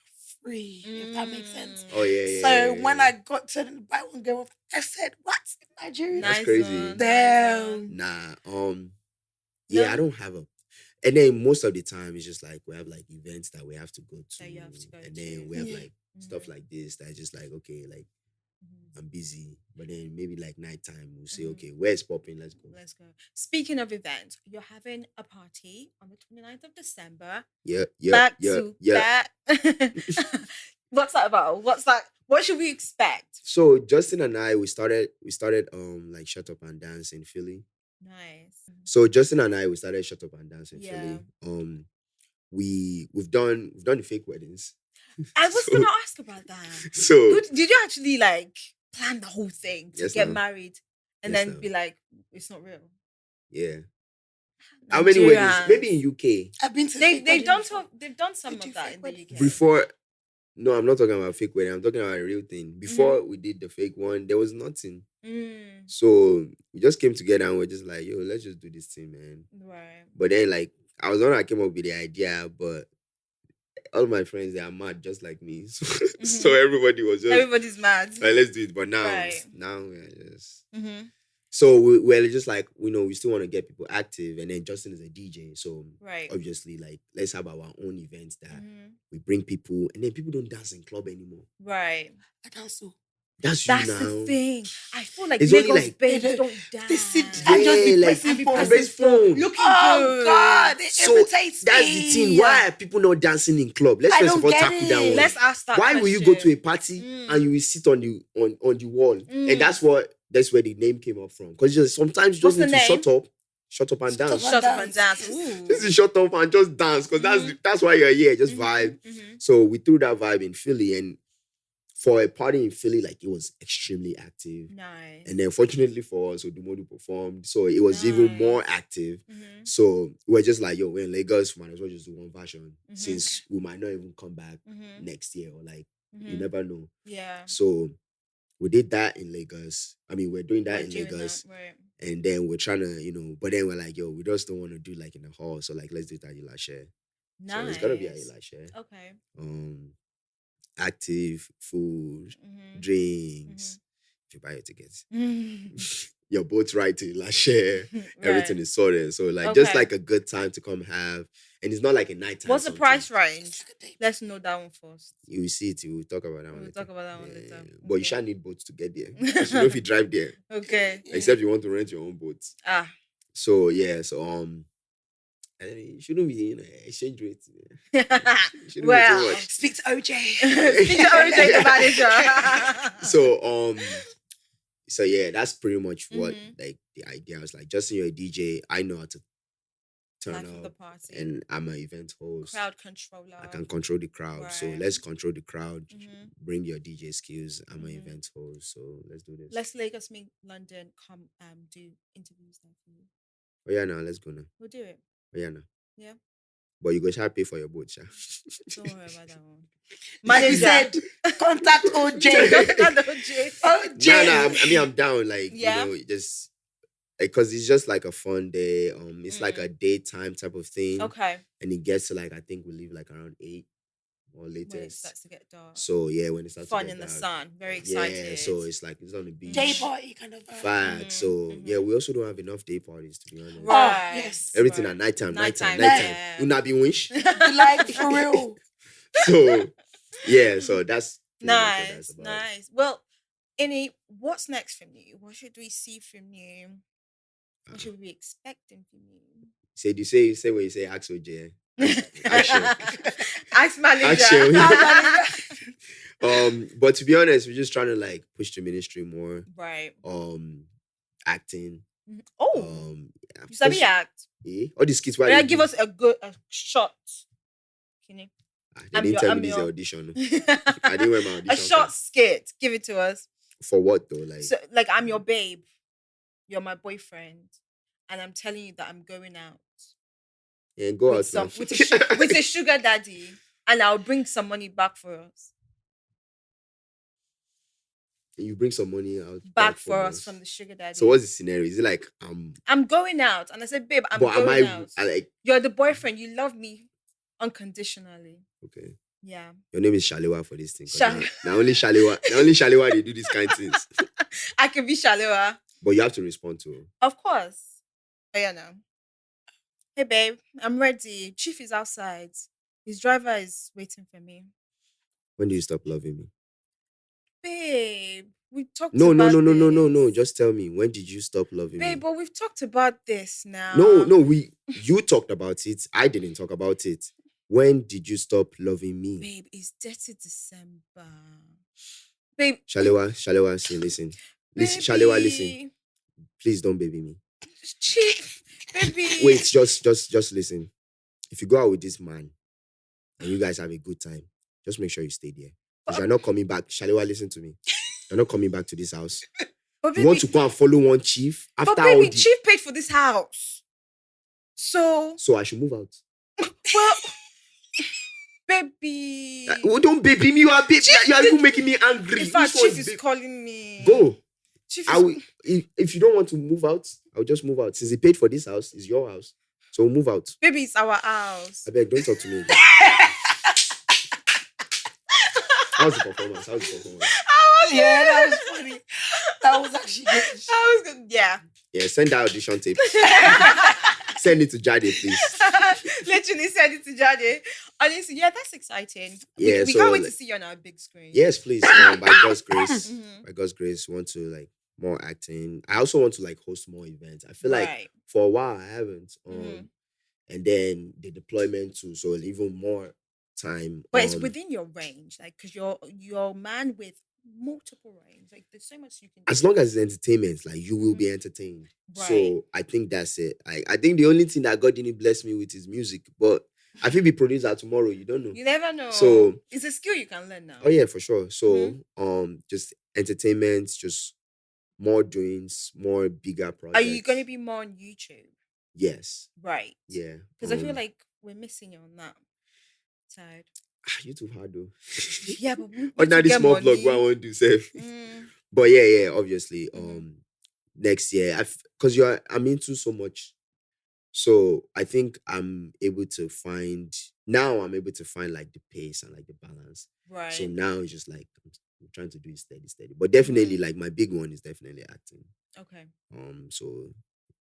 free, if that makes sense. Oh yeah. So when I got to buy one girl, I said, "What, Nigerian?" That's crazy. One, Damn. Nah. Yeah, No? I don't have a. And then most of the time, it's just like we have like events that we have to go to, That you have to go and to. then we have Yeah. like stuff like this that's just like okay, like I'm busy, but then maybe like nighttime we'll say okay, where's popping? Let's go. Let's go. Speaking of events, you're having a party on the 29th of December. Yeah. Back to back. What's that about? What's that? What should we expect? So Justin and I we started like Shut Up and Dance in Philly. Nice. So Justin and I we started Shut Up and Dance in Yeah. Philly. We've done the fake weddings. I was So- gonna ask about that. So Did you actually like plan the whole thing to Yes, get ma'am. married and Yes, then ma'am. be like, it's not real? yeah. How many weddings? Nigerians. Maybe in UK. I've been to They've fake done weddings some. They've done some They do of that fake in the weddings. UK. Before, no, I'm not talking about fake wedding. I'm talking about a real thing. Mm-hmm. Before we did the fake one, there was nothing. Mm, So we just came together and we're just like, yo, let's just do this thing, man. right. But then, like, I was the one that came up with the idea, but all my friends they are mad just like me. So everybody was just Everybody's mad. like, let's do it. But now, Right. now we're just. Mm-hmm. So we're just like, we still want to get people active, and then Justin is a DJ, so Right. obviously, like, let's have our own events that Mhm. we bring people, and then people don't dance in club anymore. Right. I dance so. That's you That's now. the thing. I feel like It's only Lagos like- babes They don't dance. They sit Yeah, and just be like, pressing and be phone. pressing phone. Looking Oh good. God, it So irritates that's me. the thing. Why are people not dancing in club? Let's I first don't of all get tackle that it. one. Let's ask that. Why will you go to a question. party Mm. and you will sit on the wall? Mm. And that's where the name came up from. Because sometimes you What's just the need to name? shut up and Shut dance. up. Shut up and dance. Ooh. This is shut up and just dance because that's why you're here. Just vibe. Mhm. So we threw that vibe in Philly, and for a party in Philly, like it was extremely active. Nice. And then fortunately for us, Odumodu performed, so it was even more Nice. active. Mhm. So we're just like, yo, we're in Lagos, we might as well just do one version Mhm. since we might not even come back Mhm. next year or like you Mhm. never know. Yeah. So we did that in Lagos. I mean, we're doing that We're in doing Lagos. that, right. And then we're trying to, but then we're like, yo, we just don't want to do like in the hall. So like, let's do it at Ilashe. Nice. So it's gotta be at Ilashe. Okay. Active food, Mhm. drinks. If you buy your tickets. Mhm. your boat ride to Lashe, everything Right. is sorted. So like just Okay. like a good time to come have, and it's not like a nighttime. What's the something. price range? It's like a day. Let's know that one first. You will see it. We will talk about that one We'll later. talk about that one later. But you Okay. shall need boats to get there. Because you know if you drive there, Okay. except you want to rent your own boat. Ah. So yeah, so it shouldn't be exchange rate. Shouldn't be too Well, much. Speak to OJ. speak to OJ, the manager. So yeah, that's pretty much what Mhm. like the idea was like. Justin, you're a DJ. I know how to turn Life of the up, party. and I'm an event host. Crowd controller. I can control the crowd. So Right. let's control the crowd. Mhm. Bring your DJ skills. I'm an Mhm. event host. So let's do this. Let's Lagos meet London. Come do interviews now for you. Oh yeah, now let's go now. We'll do it. Oh yeah, now. Yeah. But you go shall pay for your boat, sha. Don't worry about that one. Like you Manager. said, contact OJ. Not the OJ. OJ. Nah, I'm down. Like Yeah. just because it's just like a fun day. It's like Mm. a daytime type of thing. Okay. And it gets to like I think we leave like around 8 or When it latest. starts to get dark. So yeah, when it starts Fun to get in the dark, sun. Very yeah. excited. So it's like it's on the beach. Day party kind of. Fact. Mhm, So mhm. yeah, we also don't have enough day parties to be honest. Right. yes. Everything Right. at nighttime. Nighttime, yeah. You not be winch. Like for real. So yeah, so that's pretty much what that's Nice, about. nice. Well, Inni, what's next from you? What should we see from you? What should we be expecting from you? Say what you say, ask OJ. Action. Ask manager. Action. But to be honest, we're just trying to like push the ministry more. Right. Acting. Oh, Yeah. you sabi act. All these kids Yeah, give us a shot. Kini. They didn't tell me this is audition. I didn't wear my audition. A short card. skit. Give it to us. For what though? Like So, like, I'm your babe. You're my boyfriend. And I'm telling you that I'm going out yeah, go with out now. with a sugar daddy. And I'll bring some money back for us. You bring some money out Back for us from the sugar daddy. So what's the scenario? Is it like I'm going out. And I said, babe, I'm but am going out. I like You're the boyfriend. You love me unconditionally. okay? Yeah. Your name is Shalewa for this thing. Shal- Now only Shalewa they do these kind of things. I can be Shalewa. But you have to respond to her. Of course. Oh, yeah, no. Hey, babe, I'm ready. Chief is outside. His driver is waiting for me. When do you stop loving me? Babe, we talked No. about Just tell me, when did you stop loving Babe, me? but we've talked about this now. No, you talked about it. I didn't talk about it. When did you stop loving me? Babe, it's DETTY December. Babe. Shalewa, say, listen. Listen, Shalewa, listen. Please don't baby me. Chief, baby. Wait, just listen. If you go out with this man and you guys have a good time, just make sure you stay there. Because you're not coming back. Shalewa, listen to me. You're not coming back to this house. But You want to go and follow one chief after but all baby, the... Chief paid for this house. So I should move out. well, baby. Oh, don't baby me. You are even making me angry. In fact, Which one Chief is calling me. Go. Chief I will, if you don't want to move out, I'll just move out. Since he paid for this house, it's your house. So move out. Baby, it's our house. I beg, don't talk to me again. How's the performance? Yeah, that was funny. That was actually good. That was good. Yeah. Yeah, send that audition tape. Send it to Jade, please. Literally send it to Jade. Honestly, yeah, that's exciting. Yeah, we so, can't wait to like- see you on our big screen. Yes, please. By God's grace. Mhm. By God's grace, want to like more acting. I also want to like host more events. I feel like Right. for a while I haven't. Mhm. And then the deployment too, so even more time. But it's within your range, like, because you're a man with multiple range. Like, there's so much you can do. As long as it's entertainment, like you will be entertained. Right. So I think that's it. I think the only thing that God didn't bless me with is music. But I feel be producer tomorrow. You don't know. You never know. So- it's a skill you can learn now. Oh yeah, for sure. So Mm-hmm. just entertainment, just more doings, more bigger projects. Are you going to be more on YouTube? Yes. Right. Yeah. Because I feel like we're missing you on that side. YouTube hard though. Yeah, but we need Or to now this get small money. vlog what I want to do safe. Mm, But yeah, obviously. Mhm. Next year, because I'm into so much. So I think I'm able to find like the pace and like the balance. right. So now it's just like I'm trying to do it steady. But definitely like my big one is definitely acting. Okay. So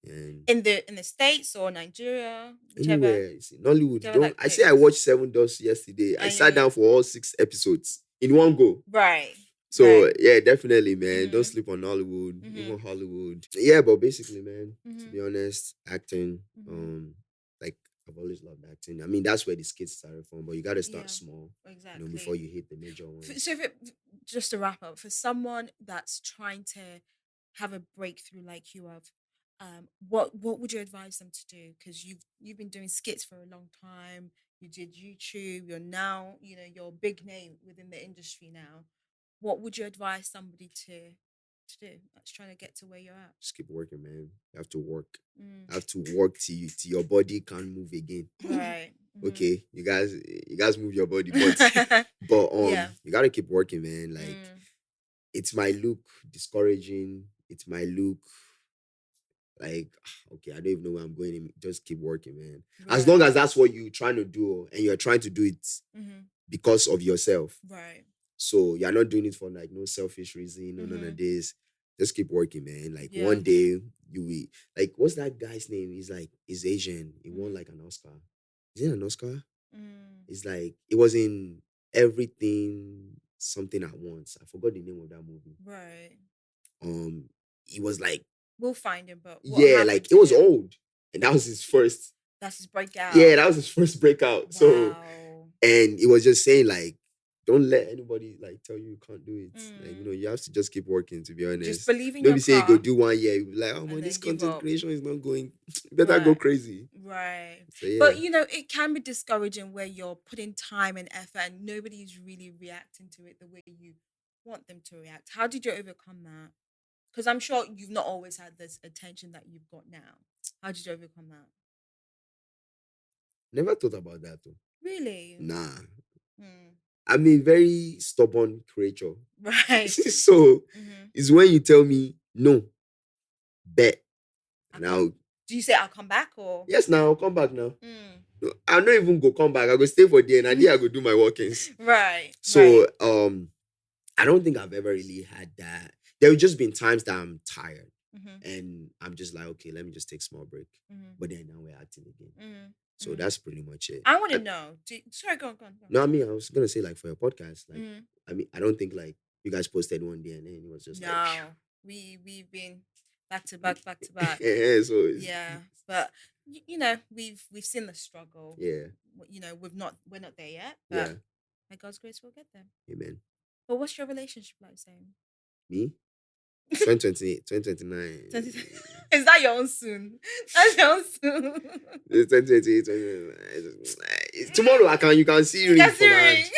and In the States or Nigeria, whichever. anywhere, it's in Nollywood. Whichever that I say I clicks. watched Seven Dust yesterday. I And sat down for all 6 episodes in one go. Right. So right. yeah, definitely, man. Don't Mhm. sleep on Nollywood, Mhm. even Hollywood. Yeah, but basically, man, to Mhm. be honest, acting, like I've always loved acting. I mean, that's where the skits started from, but you gotta start Yeah, small, Exactly. before you hit the major ones. So, just to wrap up, for someone that's trying to have a breakthrough like you have, what would you advise them to do? Because you've been doing skits for a long time. You did YouTube. You're now, you're a big name within the industry now. What would you advise somebody to do that's trying to get to where you're at? Just keep working, man. You have to work. Mm. You have to work till your body can't move again. Right. Okay, you guys move your body, but Yeah. you gotta keep working, man. Like Mm. it might look discouraging. It might look like okay, I don't even know where I'm going. Just keep working, man. As long as that's what you're trying to do, and you're trying to do it because of yourself. Right. So you're not doing it for like no selfish reason, none of this. Just keep working, man. Like Yeah. one day you will. Like what's that guy's name? He's Asian. He won like an Oscar. Is it an Oscar? It's like it was in Everything Something at Once. I forgot the name of that movie. Right. He was like, we'll find him, but like it was old, and that was his first. That's his breakout. Yeah, that was his first breakout. Wow. So, and he was just saying like, don't let anybody like tell you can't do it. Like you have to just keep working. To be honest, just believe in Don't your be saying craft. go do 1 year. You be like, oh man, this content creation is not going. You better go crazy. Right. So, yeah. But it can be discouraging where you're putting time and effort and nobody's really reacting to it the way you want them to react. How did you overcome that? Because I'm sure you've not always had this attention that you've got now. How did you overcome that? Never thought about that though. Really? Nah. I'm a very stubborn creature. Right. So it's when you tell me no, bet. Now, do you say I'll come back or? Yes, now I'll come back now. No, I'll not even go come back. I go stay for there and I go do my workings. Right. So I don't think I've ever really had that. There have just been times that I'm tired and I'm just like, okay, let me just take a small break. But then now we're acting again. So that's pretty much it. I want to know. Sorry, go on. No, I mean, I was gonna say like for your podcast, like I mean, I don't think like you guys posted one day and then it was just like we've been back to back. Yeah, so but we've seen the struggle. Yeah. We're not there yet. But by God's grace, we'll get there. Amen. But what's your relationship like, Sam? Me? 2028, 2029. Is that your own soon? That's your own soon. 2028, 2029. Tomorrow you can see ring from my hand.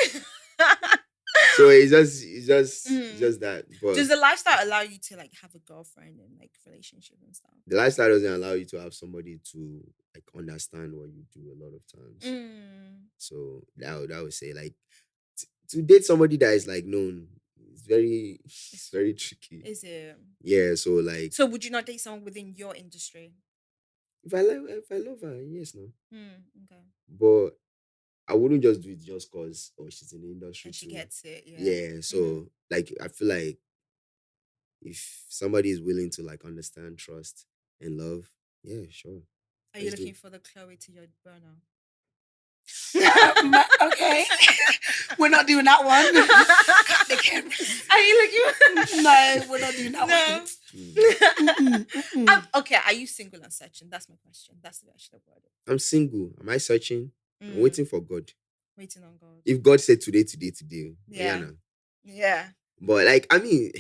So it's just that. But does the lifestyle allow you to like have a girlfriend and like relationship and stuff? The lifestyle doesn't allow you to have somebody to like understand what you do a lot of times. So that would say like to date somebody that is like known. It's very tricky. Is it? Yeah, so like. So would you not date someone within your industry? If I love her, yes, no. Okay. But I wouldn't just do it just because she's in the industry and she too. gets it. Yeah. Yeah. So like I feel like if somebody is willing to like understand, trust, and love, yeah, sure. Are you looking for the Chloe to your burner? Okay. We're not doing that one. Cut the cameras. Are you looking? No, we're not doing that one. Okay, are you single and searching? That's my question. That's the actual word. I'm single. Am I searching? I'm waiting for God. Waiting on God. If God said today. Yeah. But like, I mean,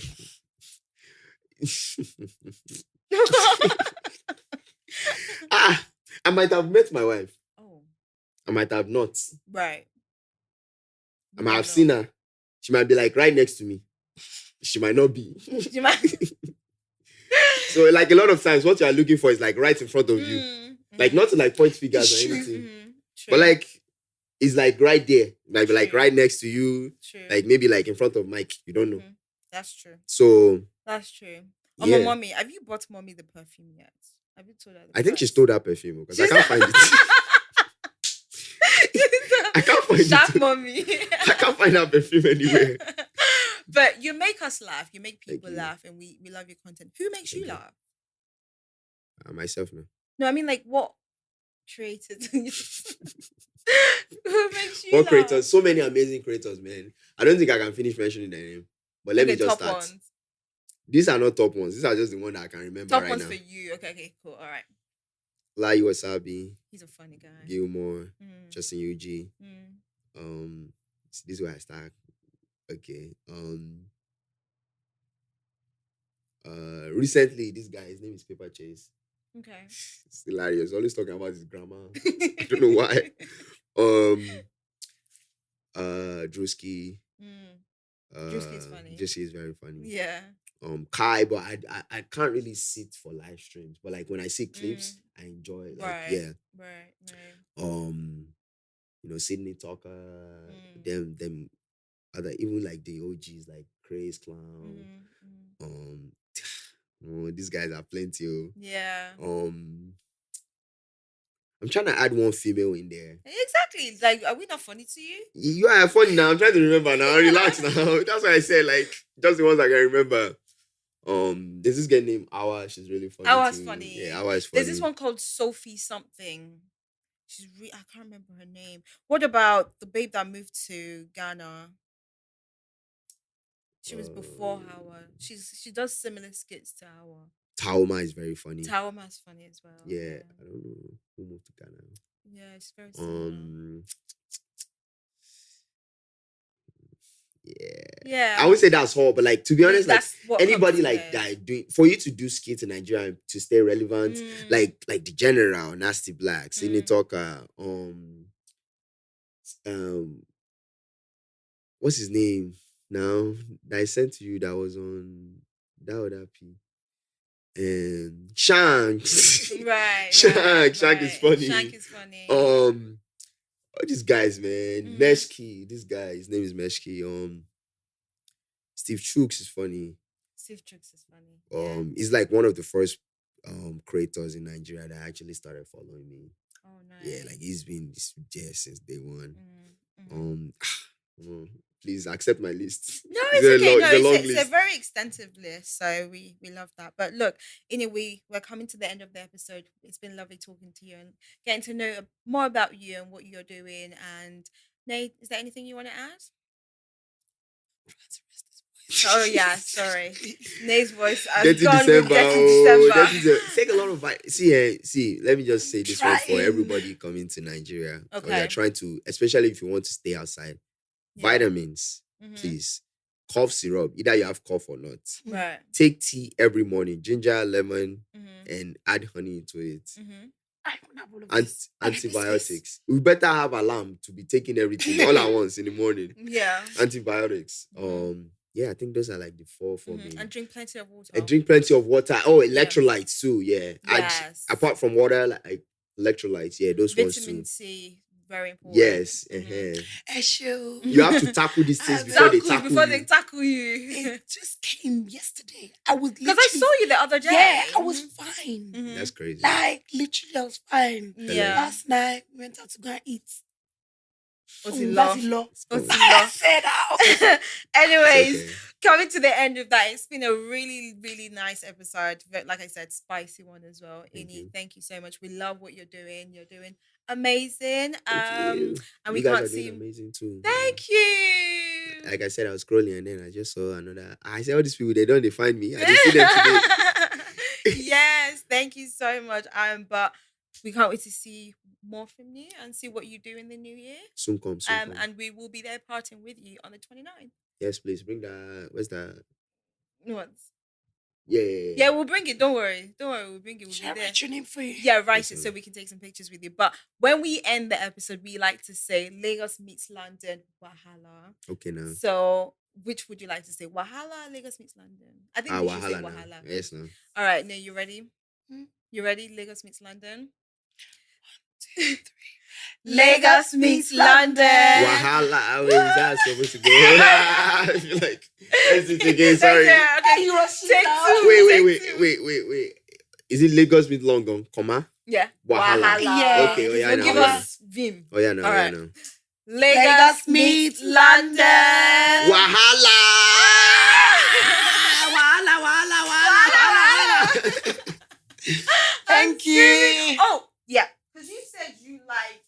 I might have met my wife. Oh. I might have not. Right. I might have seen her. She might be like right next to me. She might not be. She might. So like a lot of times what you are looking for is like right in front of you. Like not to like point fingers or anything. But like it's like right there. Might be like right next to you. True. Like maybe like in front of Mike. You don't know. That's true. So that's true. Yeah. My mommy, have you bought mommy the perfume yet? Have you told her? I think she stole that perfume because I can't find it. I can't find Sharp it. mommy. I can't find that perfume anywhere. But you make us laugh. You make people you. laugh, and we love your content. Who makes you Thank you. laugh? Myself now. No, I mean like what creators? Who makes you What laugh? creators? So many amazing creators, man. I don't think I can finish mentioning their name. But let me just top start. ones. These are not top ones. These are just the one that I can remember Top right ones now. for you. Okay, cool. All right. IJGBs, He's a funny guy. Gilmore, Mm. Justin UG. Mm. This is where I start. Okay. Recently, this guy, his name is Paper Chase. Okay. It's hilarious. Always talking about his grammar. I don't know why. Drewski. Drewski is funny. Drewski is very funny. Yeah. Kai, but I can't really sit for live streams. But like when I see clips, I enjoy. Like Right. Sydney Talker, them other even like the OGs like Craze Clown. These guys are plenty. Yeah. I'm trying to add one female in there. Exactly. Like, are we not funny to you? You are funny now. I'm trying to remember now. Relax now. That's why I said like just the ones I can remember. There's this girl named Awa. She's really funny. Awa's funny. Yeah, Awa is funny. There's this one called Sophie something. I can't remember her name. What about the babe that moved to Ghana? She was before Hawa. She does similar skits to Hawa. Taoma is very funny. Taoma is funny as well. Yeah, I don't know who moved to Ghana. Yeah, it's very similar. Yeah. I would say that's all, but like to be honest, like anybody like that doing for you to do skits in Nigeria to stay relevant, like the General, Nasty Black, Sydney Talker, what's his name now that I sent to you that was on that other P. Shank. Right. Shank is funny. Shank is funny. All these guys, man. Meshki. This guy, his name is Meshki. Steve Chooks is funny. Steve Chooks is funny. He's like one of the first creators in Nigeria that actually started following me. Oh, nice. Yeah, like he's been there since day one. Please accept my list. No, it's okay. It's a very list. extensive list, so we love that. But look, anyway, we're coming to the end of the episode. It's been lovely talking to you and getting to know more about you and what you're doing. And Nate, is there anything you want to add? Oh yeah, sorry. Nate's voice has gone with Dirty December. Take a lot of see. Let me just say this one for everybody coming to Nigeria. Okay. Or you're trying to, especially if you want to stay outside. Yeah. Vitamins, please. Cough syrup. Either you have cough or not. Right. Take tea every morning. Ginger, lemon, and add honey into it. I don't have all of this. Antibiotics. We better have alarm to be taking everything all at once in the morning. Yeah. Antibiotics. Yeah, I think those are like the four for me. And drink plenty of water. And drink plenty of water. Oh, electrolytes too. Yeah. Yes. Apart from water, like electrolytes. Yeah, those ones too. Vitamin C, very important. Yes. You have to tackle these things before they tackle you. It just came yesterday. I was because I saw you the other day. Yeah, I was fine. That's crazy. Like literally, I was fine. Yeah. Last night we went out to go and eat. Anyways, coming to the end of that, it's been a really, really nice episode. Like I said, spicy one as well. Thank you so much. We love what you're doing. You're doing amazing. Thank you. And we can't see amazing too. Thank you. Like I said, I was scrolling and then I just saw another. I said, all these people, they find me. I didn't see them today. Yes, thank you so much. But we can't wait to see more from you and see what you do in the new year. Soon come. And we will be there partying with you on the 29th. Yes, please bring that. Where's that? What? Yeah, we'll bring it. Don't worry. We'll bring it. We'll Should I be there. write your name for you? Yeah, write it so we can take some pictures with you. But when we end the episode, we like to say Lagos meets London, Wahala. Okay, now. So, which would you like to say? Wahala, Lagos meets London. I think we should say Wahala. Now. Yes, no. All right, now you ready? You ready? Lagos meets London. 1, 2, 3. Lagos meets London. Wahala. How is that supposed to go? I feel like let's do it again. Sorry. Okay, you take 2. Wait. Is it Lagos meets London, comma? Yeah. Wahala. Yeah. Okay. Give us Vim. Oh yeah, no. All right. No. Lagos meets London. Wahala. Wahala. Thank you. Oh, yeah. Because you said you like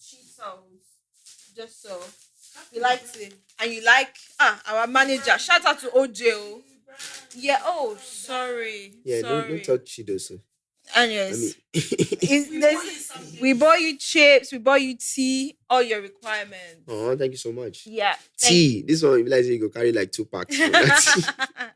Cheetos. Just so. You liked it. And you like our manager. Shout out to OJ. Yeah, oh, sorry. Yeah, sorry. don't talk Cheetos. So. Anyways, we bought you chips, we bought you tea, all your requirements. Oh, thank you so much. Yeah. Tea. This one, you realize you go carry like 2 packs. For that.